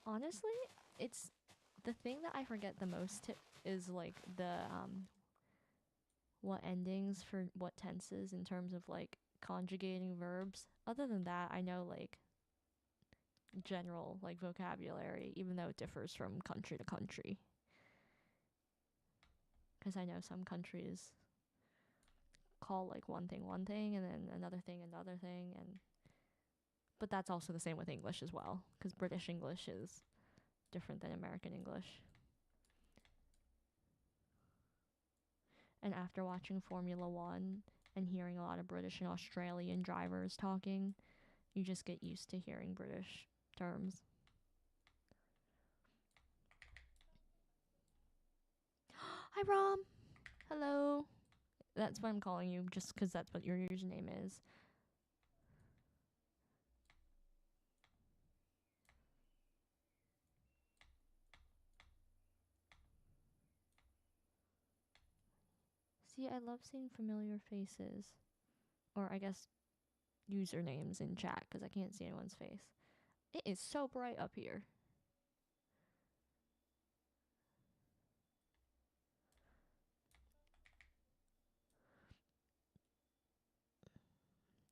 Honestly, it's the thing that I forget the most is like the what endings for what tenses in terms of like conjugating verbs. Other than that, I know like general like vocabulary, even though it differs from country to country. Because I know some countries call like one thing and then another thing, and but that's also the same with English as well, because British English is different than American English. And after watching Formula One and hearing a lot of British and Australian drivers talking, you just get used to hearing British terms. Hi, Rom. Hello. That's what I'm calling you, just because that's what your username is. See, I love seeing familiar faces. Or I guess usernames in chat, because I can't see anyone's face. It is so bright up here.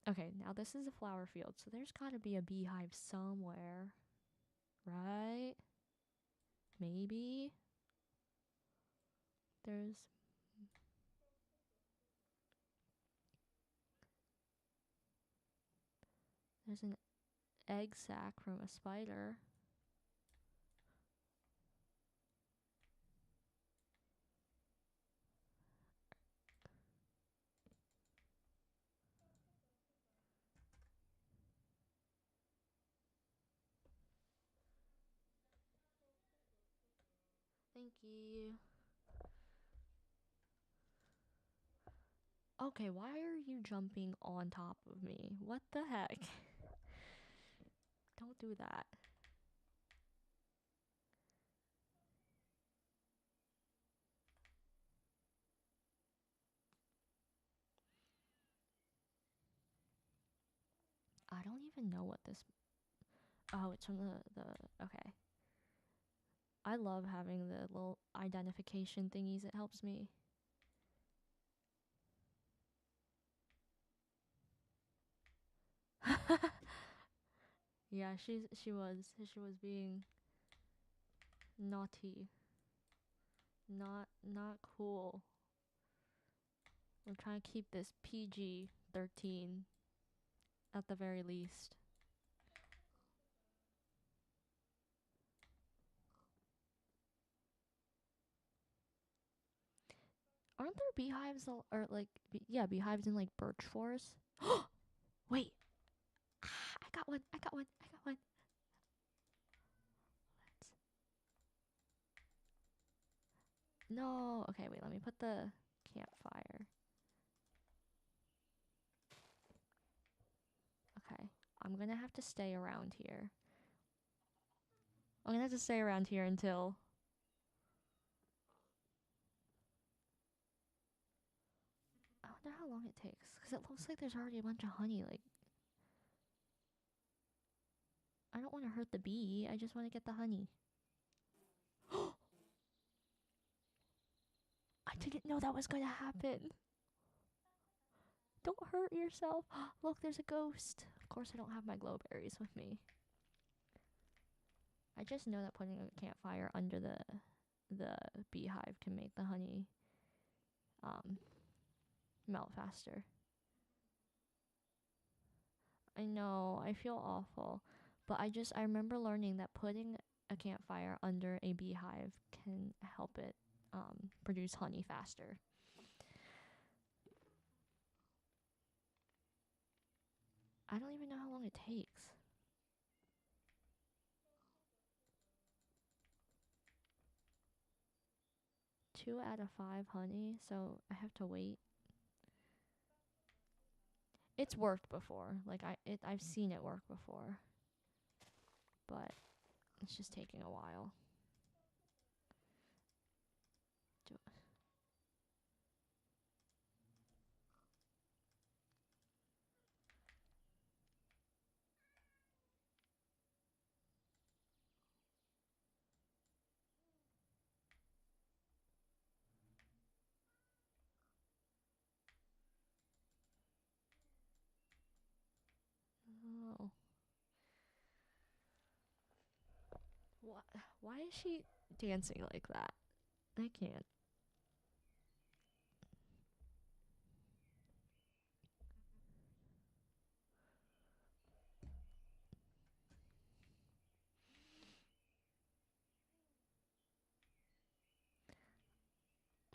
Okay, now this is a flower field, so there's gotta be a beehive somewhere. Right? Maybe? There's... There's an egg sac from a spider. Thank you. Okay, why are you jumping on top of me? What the heck? Don't do that. I don't even know what this... Oh, it's from the... Okay. I love having the little identification thingies. It helps me. Yeah, she was being naughty. Not cool. We're trying to keep this PG-13 at the very least. Aren't there beehives or like yeah, beehives in like birch forests? Wait. I got one. I got one. I got one. Let's... No. Okay, wait, let me put the campfire. Okay. I'm going to have to stay around here. I'm going to have to stay around here until... I wonder how long it takes. Because it looks like there's already a bunch of honey. Like, I don't want to hurt the bee. I just want to get the honey. I didn't know that was going to happen. Don't hurt yourself. Look, there's a ghost. Of course, I don't have my glowberries with me. I just know that putting a campfire under the beehive can make the honey melt faster. I know, I feel awful, but I remember learning that putting a campfire under a beehive can help it produce honey faster. I don't even know how long it takes. 2 out of 5 honey, so I have to wait. It's worked before. Like I've seen it work before. But it's just taking a while. Oh. Why is she dancing like that? I can't.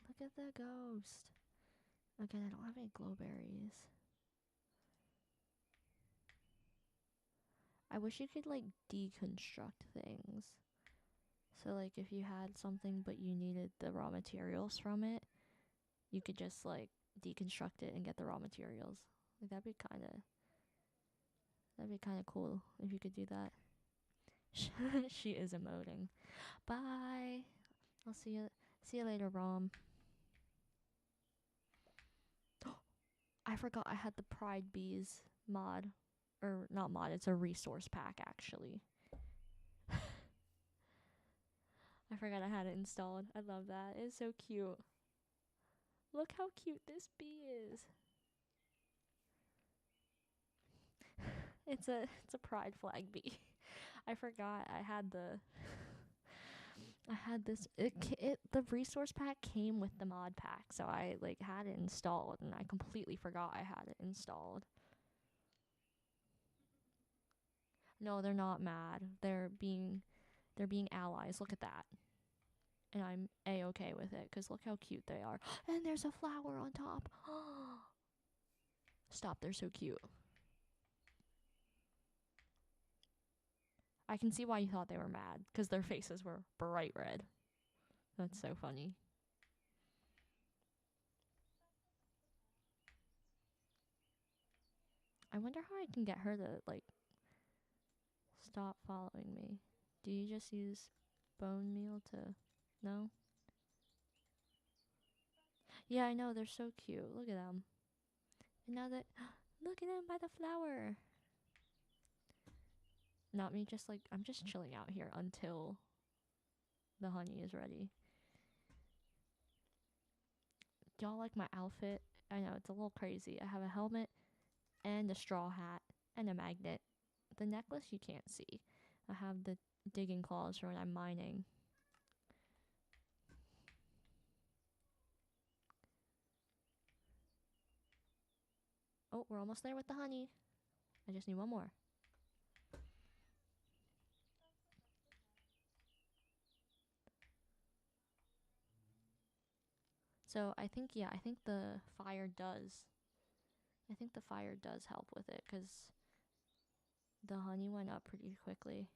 Look at the ghost. Again, I don't have any glowberries. I wish you could like deconstruct things. So like if you had something but you needed the raw materials from it, you could just like deconstruct it and get the raw materials. Like that'd be kind of cool if you could do that. She is emoting. Bye. I'll see you later, Rom. I forgot I had the Pride Bees mod. Or not mod, it's a resource pack actually. I forgot I had it installed. I love that. It's so cute. Look how cute this bee is. It's a pride flag bee. I forgot I had this the resource pack came with the mod pack, so I like had it installed and I completely forgot I had it installed. No, they're not mad. They're being allies. Look at that. And I'm A-okay with it because look how cute they are. And there's a flower on top. Stop, they're so cute. I can see why you thought they were mad because their faces were bright red. That's so funny. I wonder how I can get her to, like, stop following me. Do you just use bone meal to... No? Yeah, I know. They're so cute. Look at them. And now that... Look at them by the flower. Not me, just like... I'm just chilling out here until the honey is ready. Do y'all like my outfit? I know, it's a little crazy. I have a helmet and a straw hat and a magnet. The necklace you can't see. I have the digging claws for when I'm mining. Oh, we're almost there with the honey. I just need one more. So I think, yeah, I think the fire does. I think the fire does help with it because the honey went up pretty quickly.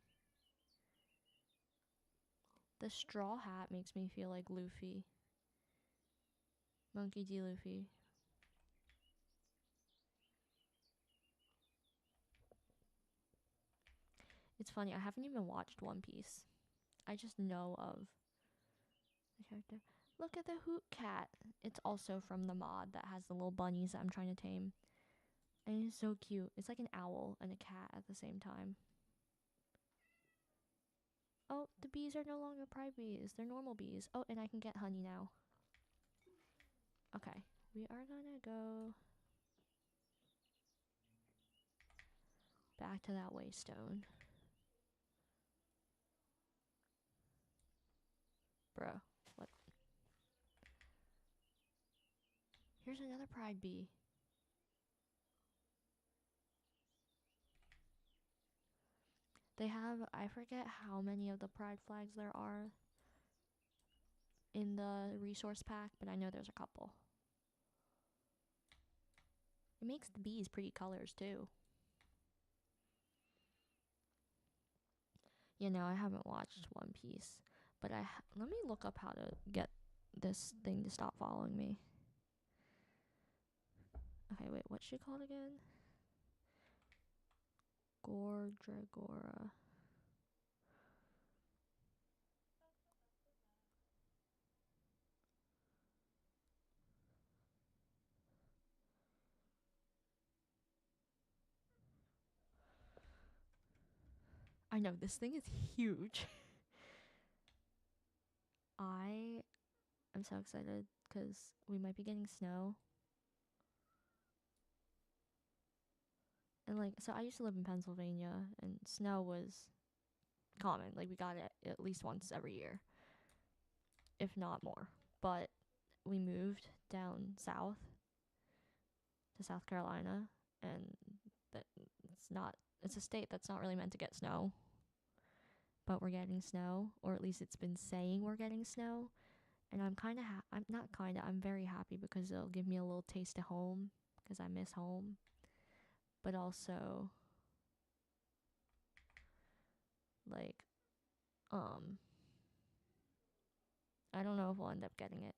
The straw hat makes me feel like Luffy. Monkey D. Luffy. It's funny, I haven't even watched One Piece. I just know of the character. Look at the Hoot Cat. It's also from the mod that has the little bunnies that I'm trying to tame. And it's so cute. It's like an owl and a cat at the same time. Oh, the bees are no longer pride bees. They're normal bees. Oh, and I can get honey now. Okay. We are gonna go back to that waystone. Bruh. What? Here's another pride bee. They have, I forget how many of the pride flags there are in the resource pack, but I know there's a couple. It makes the bees pretty colors too. You know, I haven't watched One Piece, but let me look up how to get this thing to stop following me. Okay, wait, what's she called again? Gordragora. I know, this thing is huge. I am so excited because we might be getting snow. And, like, so I used to live in Pennsylvania, and snow was common. Like, we got it at least once every year, if not more. But we moved down south to South Carolina, and that it's a state that's not really meant to get snow. But we're getting snow, or at least it's been saying we're getting snow. And I'm very happy because it'll give me a little taste of home because I miss home. But also, like, I don't know if we'll end up getting it.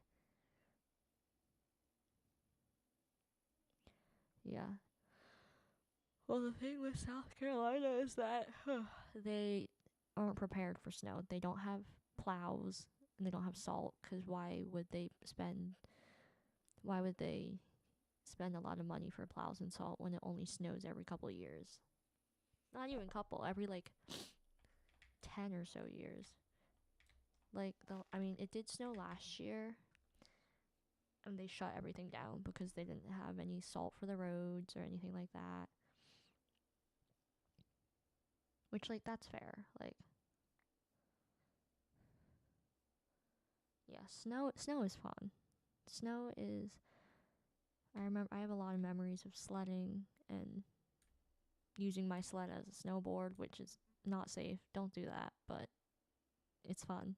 Yeah. Well, the thing with South Carolina is that they aren't prepared for snow. They don't have plows and they don't have salt because why would they spend a lot of money for plows and salt when it only snows every couple of years? Not even couple, every like 10 or so years. Like, it did snow last year and they shut everything down because they didn't have any salt for the roads or anything like that. Which, like, that's fair. Like, yeah, snow is fun. Snow is I have a lot of memories of sledding and using my sled as a snowboard, which is not safe. Don't do that, but it's fun.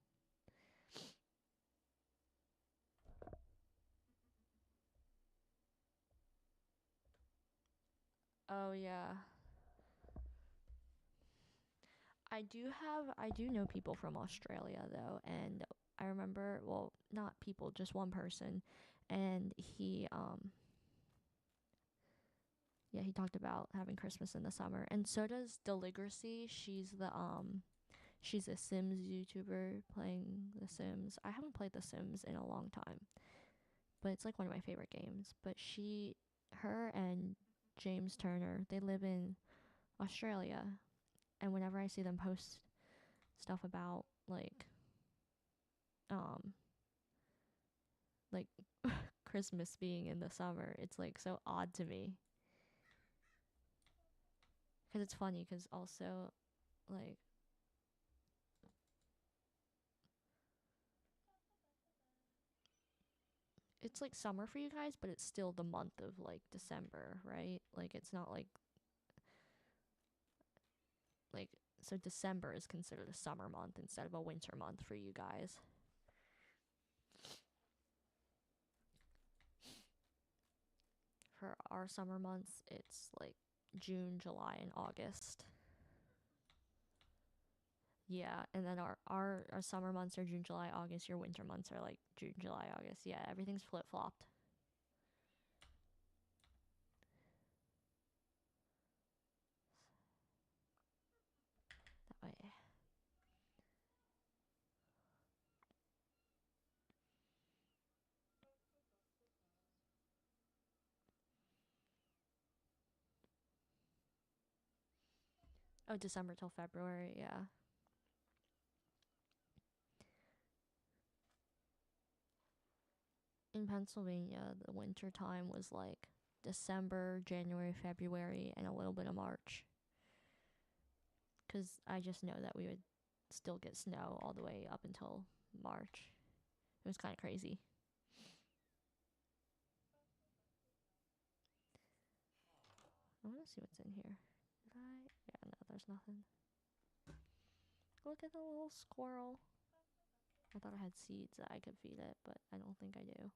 Oh yeah. I do know people from Australia though, and I remember, well, not people, just one person, and he talked about having Christmas in the summer, and so does Deligracy. She's a Sims YouTuber playing The Sims. I haven't played The Sims in a long time, but it's like one of my favorite games. But her and James Turner, they live in Australia, and whenever I see them post stuff about um like Christmas being in the summer, it's like so odd to me. Cuz it's funny cuz also like it's like summer for you guys, but it's still the month of like December, right? Like it's not like so December is considered a summer month instead of a winter month for you guys. For our summer months, it's like June, July, and August. Yeah, and then our summer months are June, July, August. Your winter months are like June, July, August. Yeah, everything's flip flopped. That way. Oh, December till February. Yeah. In Pennsylvania, the winter time was like December, January, February, and a little bit of March. Because I just know that we would still get snow all the way up until March. It was kind of crazy. I want to see what's in here. Did I? Yeah, no, there's nothing. Look at the little squirrel. I thought I had seeds that I could feed it, but I don't think I do.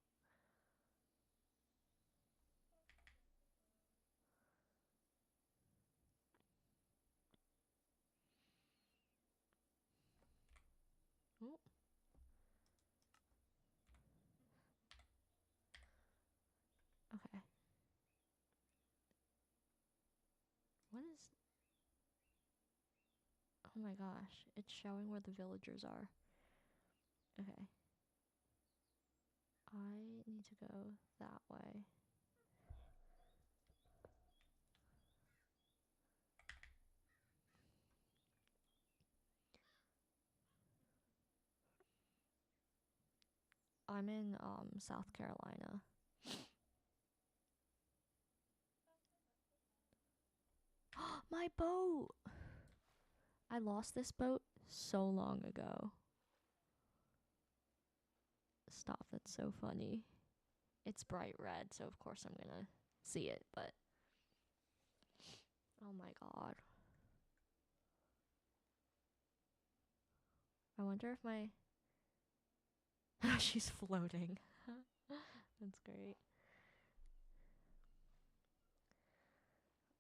Ooh. Okay. What is... Oh my gosh. It's showing where the villagers are. Okay. I need to go that way. I'm in South Carolina. My boat! I lost this boat so long ago. Stop, that's so funny. It's bright red, so of course I'm gonna see it, but oh my god. I wonder if my she's floating. That's great.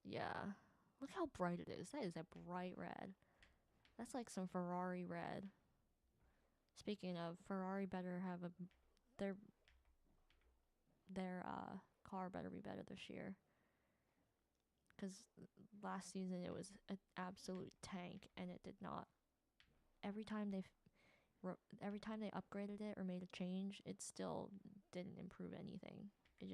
Yeah. Look how bright it is. That is a bright red. That's like some Ferrari red. Speaking of, Ferrari better have a their their car better be better this year. Cuz last season it was an absolute tank and it did not. Every time they every time they upgraded it or made a change, it still didn't improve anything. It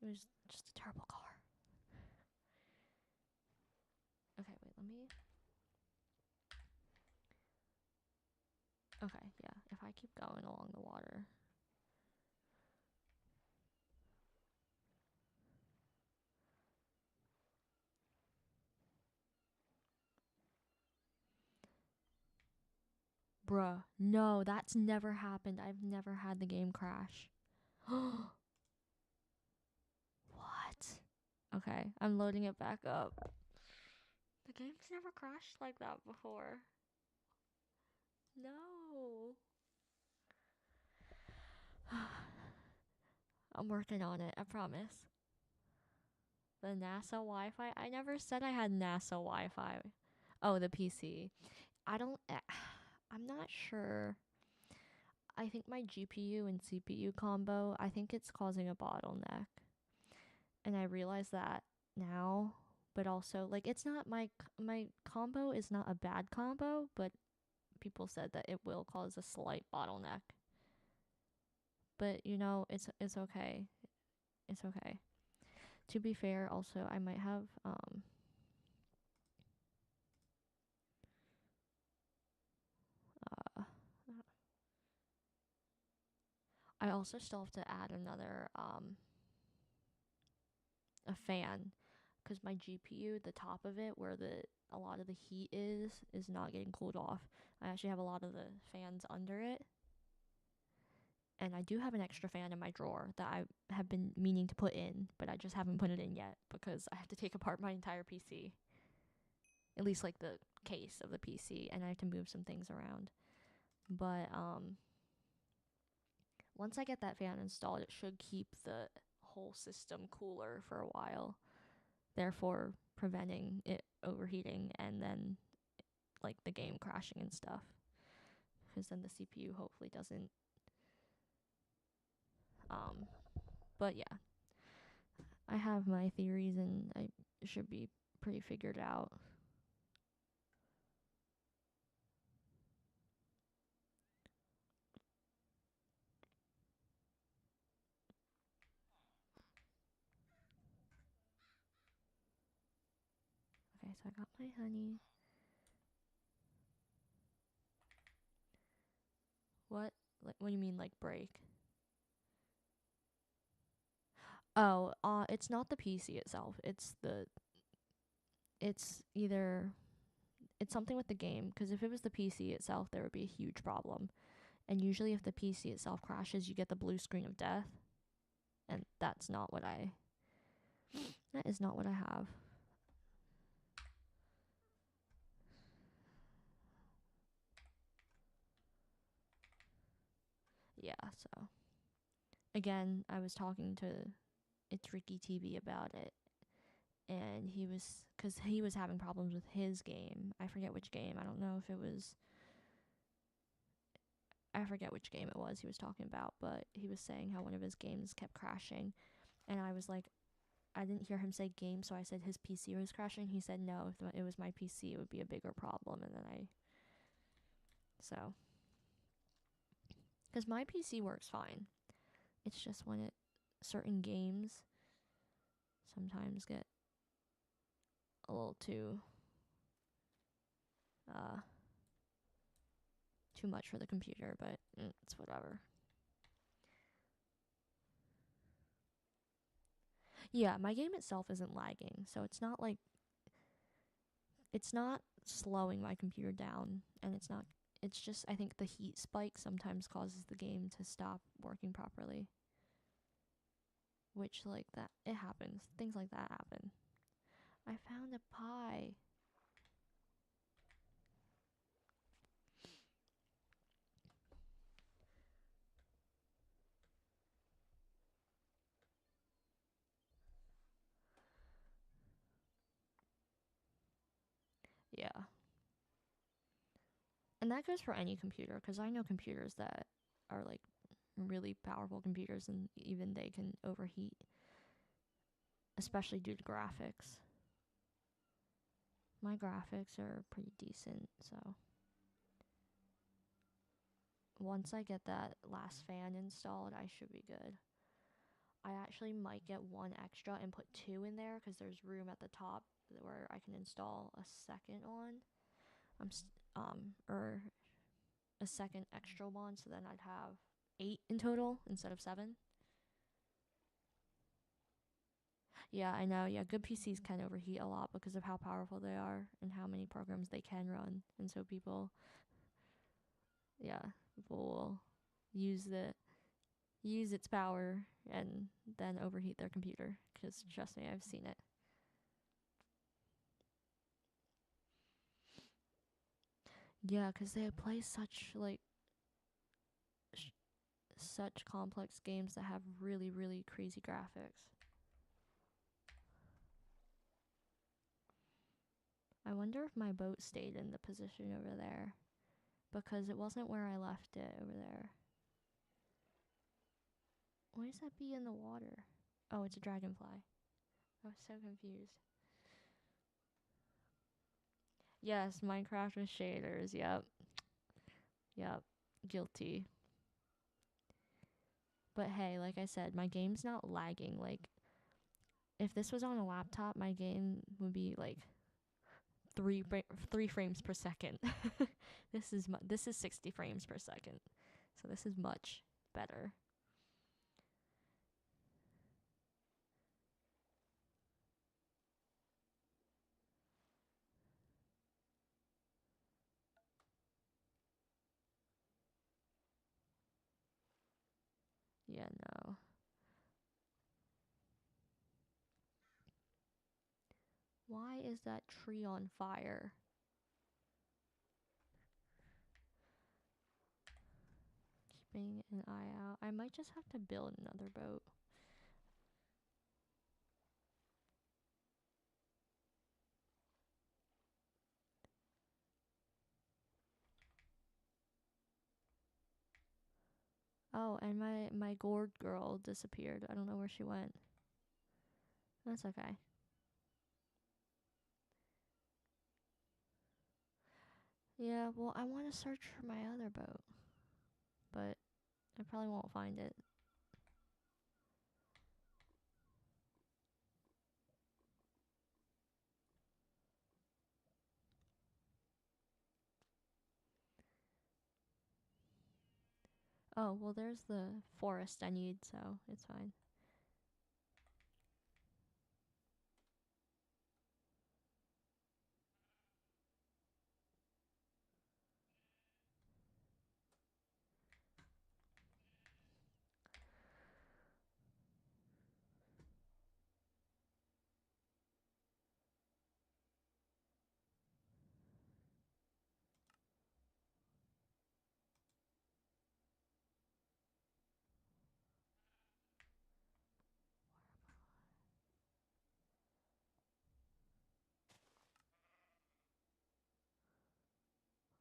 was just a terrible car. Okay, wait, let me... Okay, yeah, if I keep going along the water. Bruh, no, that's never happened. I've never had the game crash. Okay, I'm loading it back up. The game's never crashed like that before. No. I'm working on it, I promise. The NASA Wi Fi? I never said I had NASA Wi Fi. Oh, the PC. I don't. I'm not sure. I think my GPU and CPU combo, I think it's causing a bottleneck. And I realize that now, but also like it's not my combo is not a bad combo, but people said that it will cause a slight bottleneck. But it's okay. It's okay. To be fair, also I might have uh I also still have to add another a fan because my GPU, the top of it where the a lot of the heat is not getting cooled off. I actually have a lot of the fans under it. And I do have an extra fan in my drawer that I have been meaning to put in, but I just haven't put it in yet because I have to take apart my entire PC. At least like the case of the PC, and I have to move some things around. But once I get that fan installed, it should keep the whole system cooler for a while, therefore preventing it overheating and then like the game crashing and stuff. Because then the CPU hopefully doesn't. Um, but yeah, I have my theories and I should be pretty figured out. Okay, so I got my honey. What? Like, what do you mean, like break? Oh, it's not the PC itself. It's either it's something with the game. Because if it was the PC itself, there would be a huge problem. And usually, if the PC itself crashes, you get the blue screen of death, and that's not what I. That is not what I have. Yeah. So again, I was talking to It's Ricky TV about it, and because he was having problems with his game. I forget which game. I don't know if it was. I forget which game it was he was talking about, but he was saying how one of his games kept crashing, and I was like, I didn't hear him say game, so I said his PC was crashing. He said no, if it was my PC, it would be a bigger problem, and then because my PC works fine. It's just when certain games sometimes get a little uh too much for the computer, but it's whatever. Yeah, my game itself isn't lagging, so it's not slowing my computer down, and it's just I think the heat spike sometimes causes the game to stop working properly. Which like that it happens. Things like that happen. I found a pie. Yeah. And that goes for any computer because I know computers that are like really powerful computers and even they can overheat, especially due to graphics. My graphics are pretty decent, so once I get that last fan installed, I should be good. I actually might get one extra and put two in there because there's room at the top where I can install a second one. Or a second extra one, so then I'd have 8 in total instead of 7. Yeah, I know. Yeah, good PCs can overheat a lot because of how powerful they are and how many programs they can run. And so people will use use its power and then overheat their computer. Because trust me, I've seen it. Yeah, because they play such like such complex games that have really really crazy graphics. I wonder if my boat stayed in the position over there because it wasn't where I left it over there. Why does that be in the water? Oh, it's a dragonfly. I was so confused. Yes, Minecraft with shaders. Yep. Yep. Guilty. But hey, like I said, my game's not lagging. Like, if this was on a laptop, my game would be like three frames per second. This is 60 frames per second, so this is much better. Yeah, no. Why is that tree on fire? Keeping an eye out. I might just have to build another boat. Oh, and my gourd girl disappeared. I don't know where she went. That's okay. Yeah, well, I want to search for my other boat, but I probably won't find it. Oh, well, there's the forest I need, so it's fine.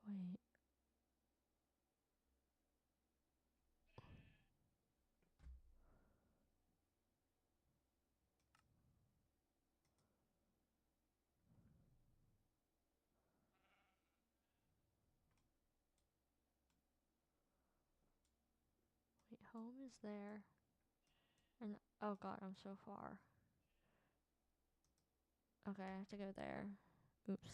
Wait. Wait, home is there. And oh god, I'm so far. Okay, I have to go there. Oops.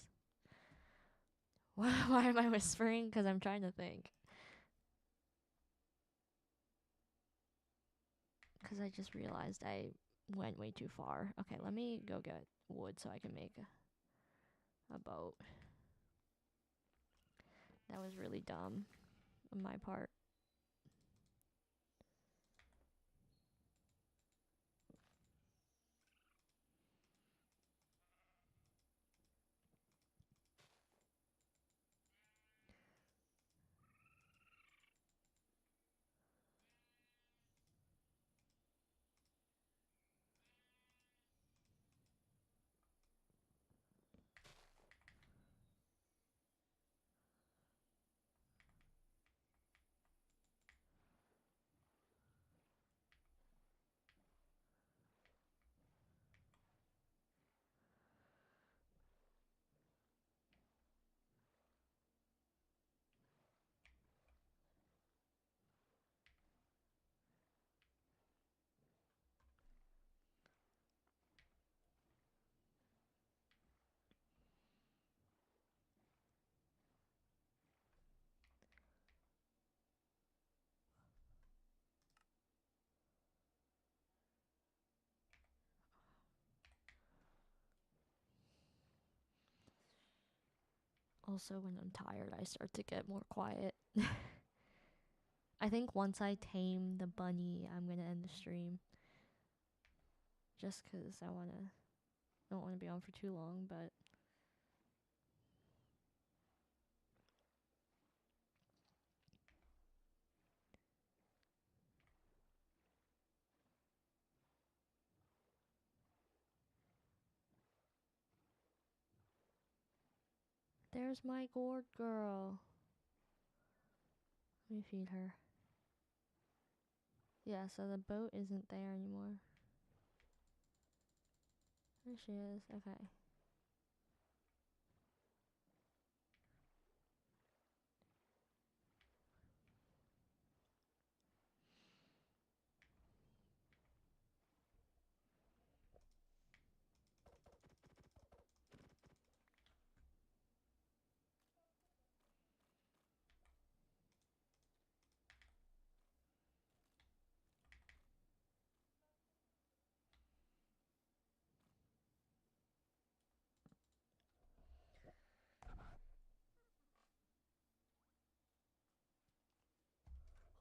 Why am I whispering? Because I'm trying to think. Because I just realized I went way too far. Okay, let me go get wood so I can make a boat. That was really dumb on my part. Also, when I'm tired, I start to get more quiet. I think once I tame the bunny, I'm gonna end the stream. Just 'cause don't wanna be on for too long, but there's my gourd girl. Let me feed her. Yeah, so the boat isn't there anymore. There she is. Okay.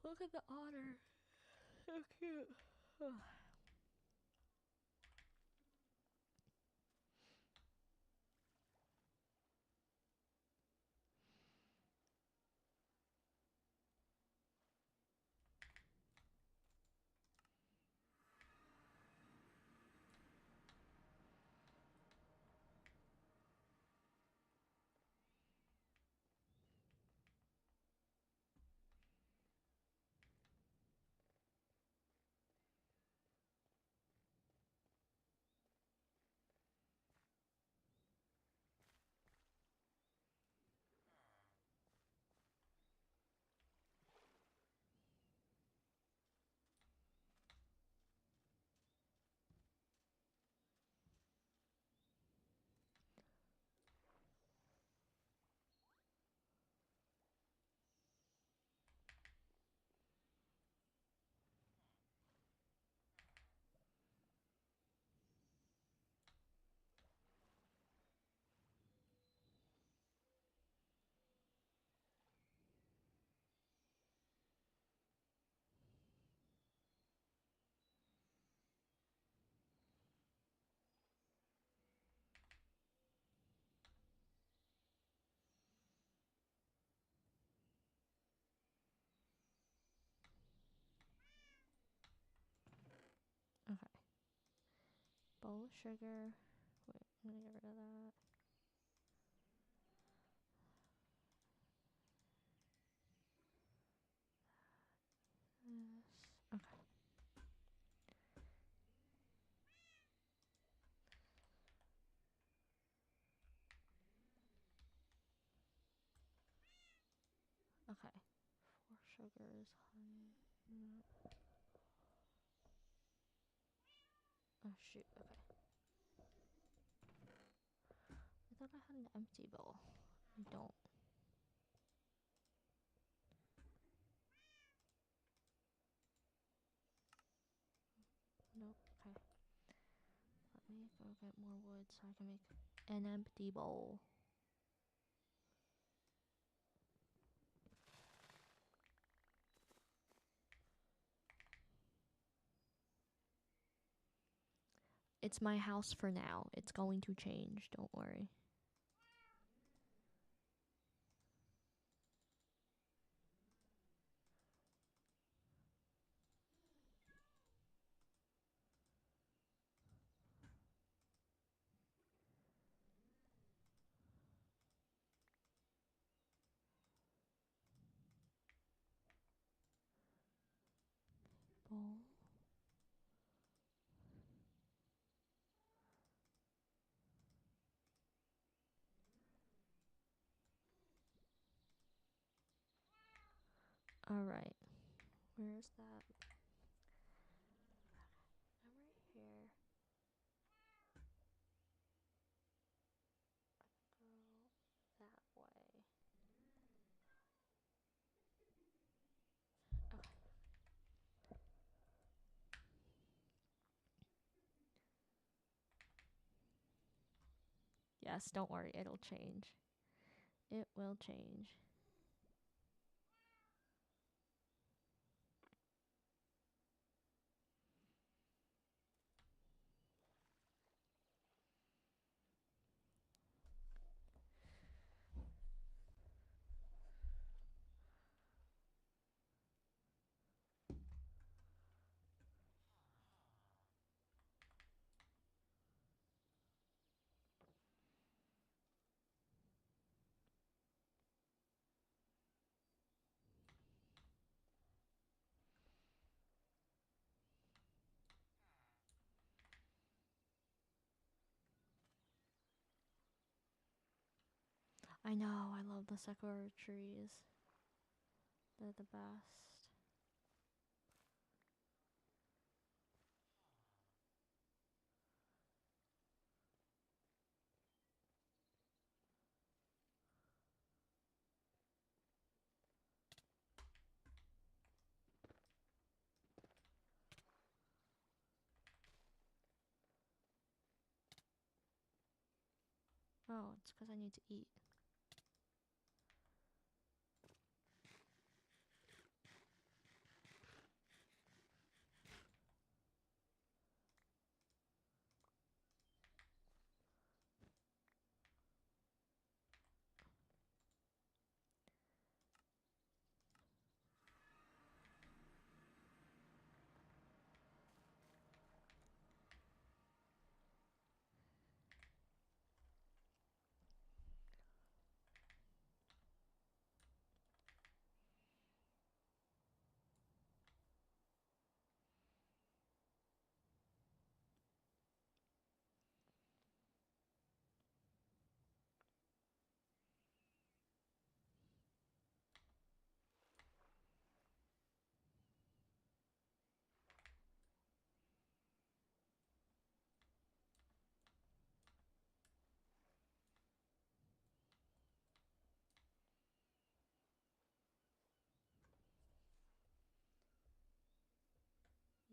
Look at the otter. So cute. Okay. Bowl of sugar. Wait, I'm gonna get rid of that. This. Okay. Okay. 4 sugars, honey. Oh shoot. Okay. I thought I had an empty bowl. I don't. Nope. Okay. Let me go get more wood so I can make an empty bowl. It's my house for now. It's going to change. Don't worry. Bowl. Alright. Where's that? I'm right here. Go that way. Okay. Yes, don't worry. It'll change. It will change. I know, I love the sakura trees. They're the best. Oh, it's because I need to eat.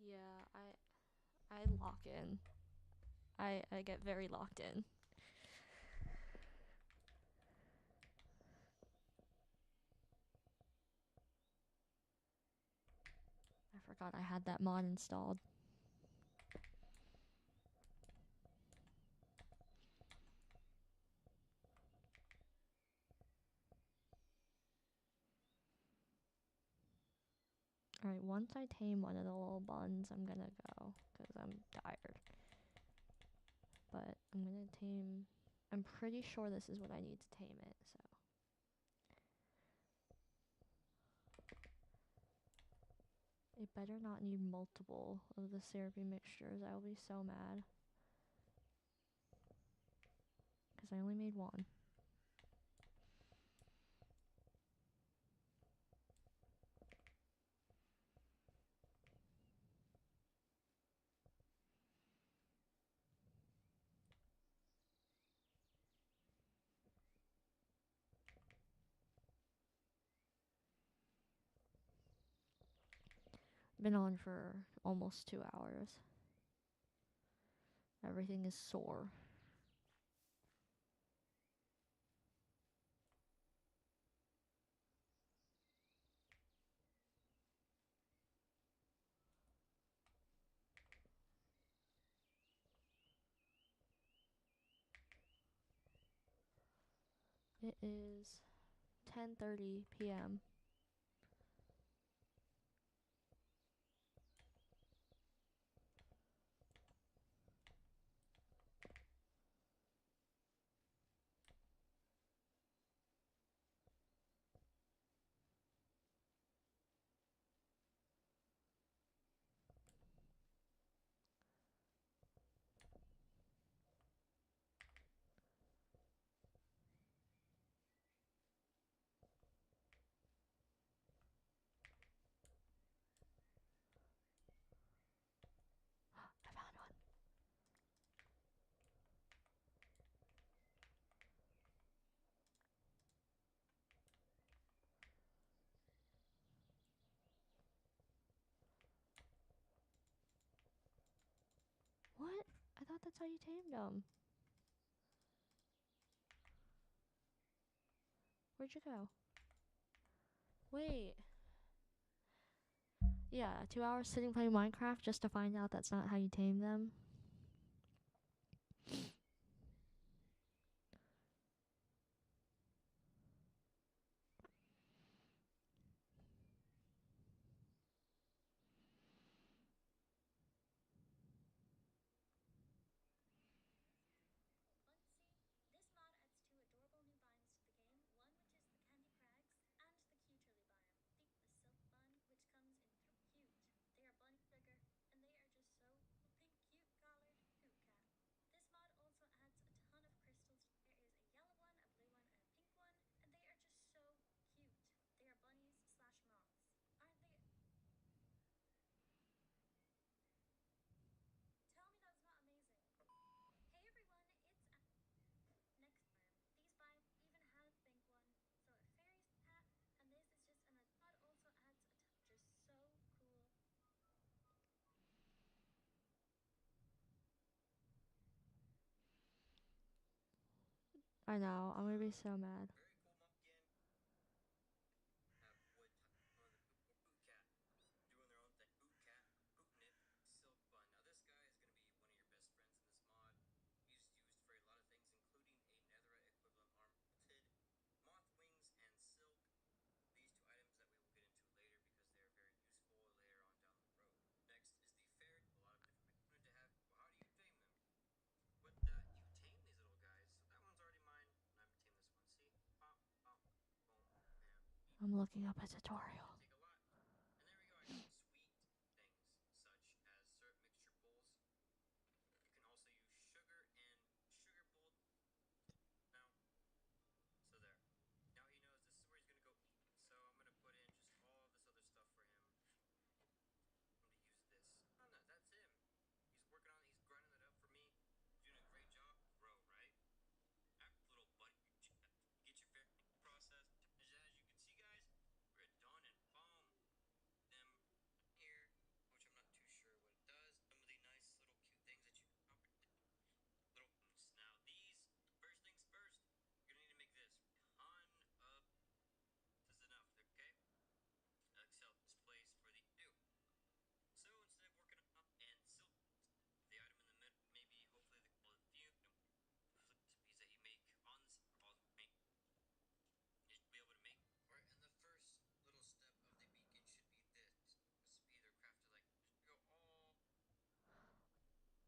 Yeah, I lock in. I get very locked in. I forgot I had that mod installed. Alright, once I tame one of the little buns, I'm gonna go. Because I'm tired. But I'm gonna tame... I'm pretty sure this is what I need to tame it, so... It better not need multiple of the syrupy mixtures. I will be so mad. Because I only made one. Been on for almost 2 hours. Everything is sore. It is 10:30 p.m. I found one. What? I thought that's how you tamed them. Where'd you go? Wait. Yeah, 2 hours sitting playing Minecraft just to find out that's not how you tame them. I know. I'm gonna be so mad. I'm looking up a tutorial.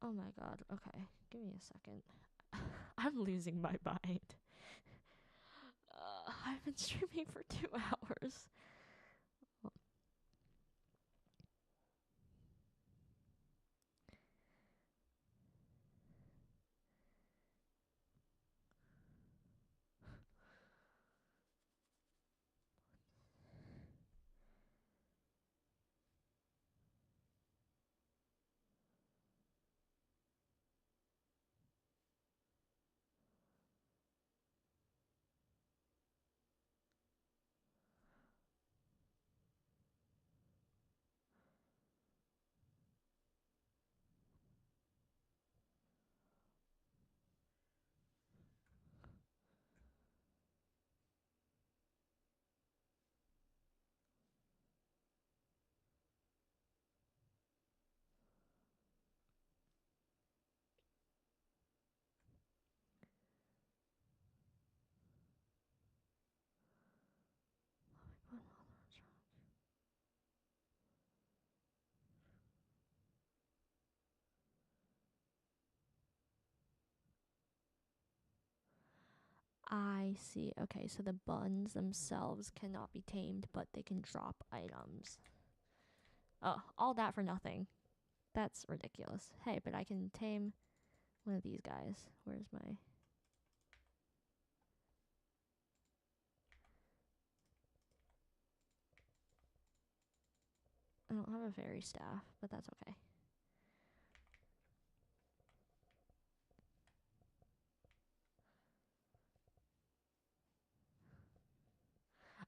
Oh my god. Okay, give me a second. I'm losing my mind. I've been streaming for 2 hours. I see. Okay, so the buns themselves cannot be tamed, but they can drop items. Oh, all that for nothing. That's ridiculous. Hey, but I can tame one of these guys. Where's my... I don't have a fairy staff, but that's okay.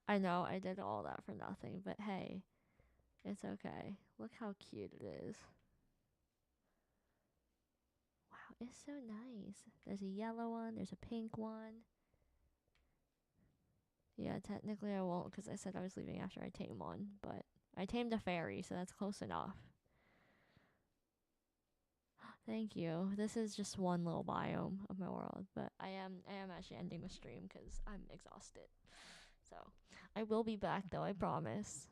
I know I did all that for nothing, but hey, it's okay. Look how cute it is. Wow, it's so nice. There's a yellow one, there's a pink one. Yeah, technically I won't because I said I was leaving after I tame one, but I tamed a fairy, so that's close enough. Thank you. This is just one little biome of my world, but I am actually ending the stream because I'm exhausted. So I will be back though, I promise.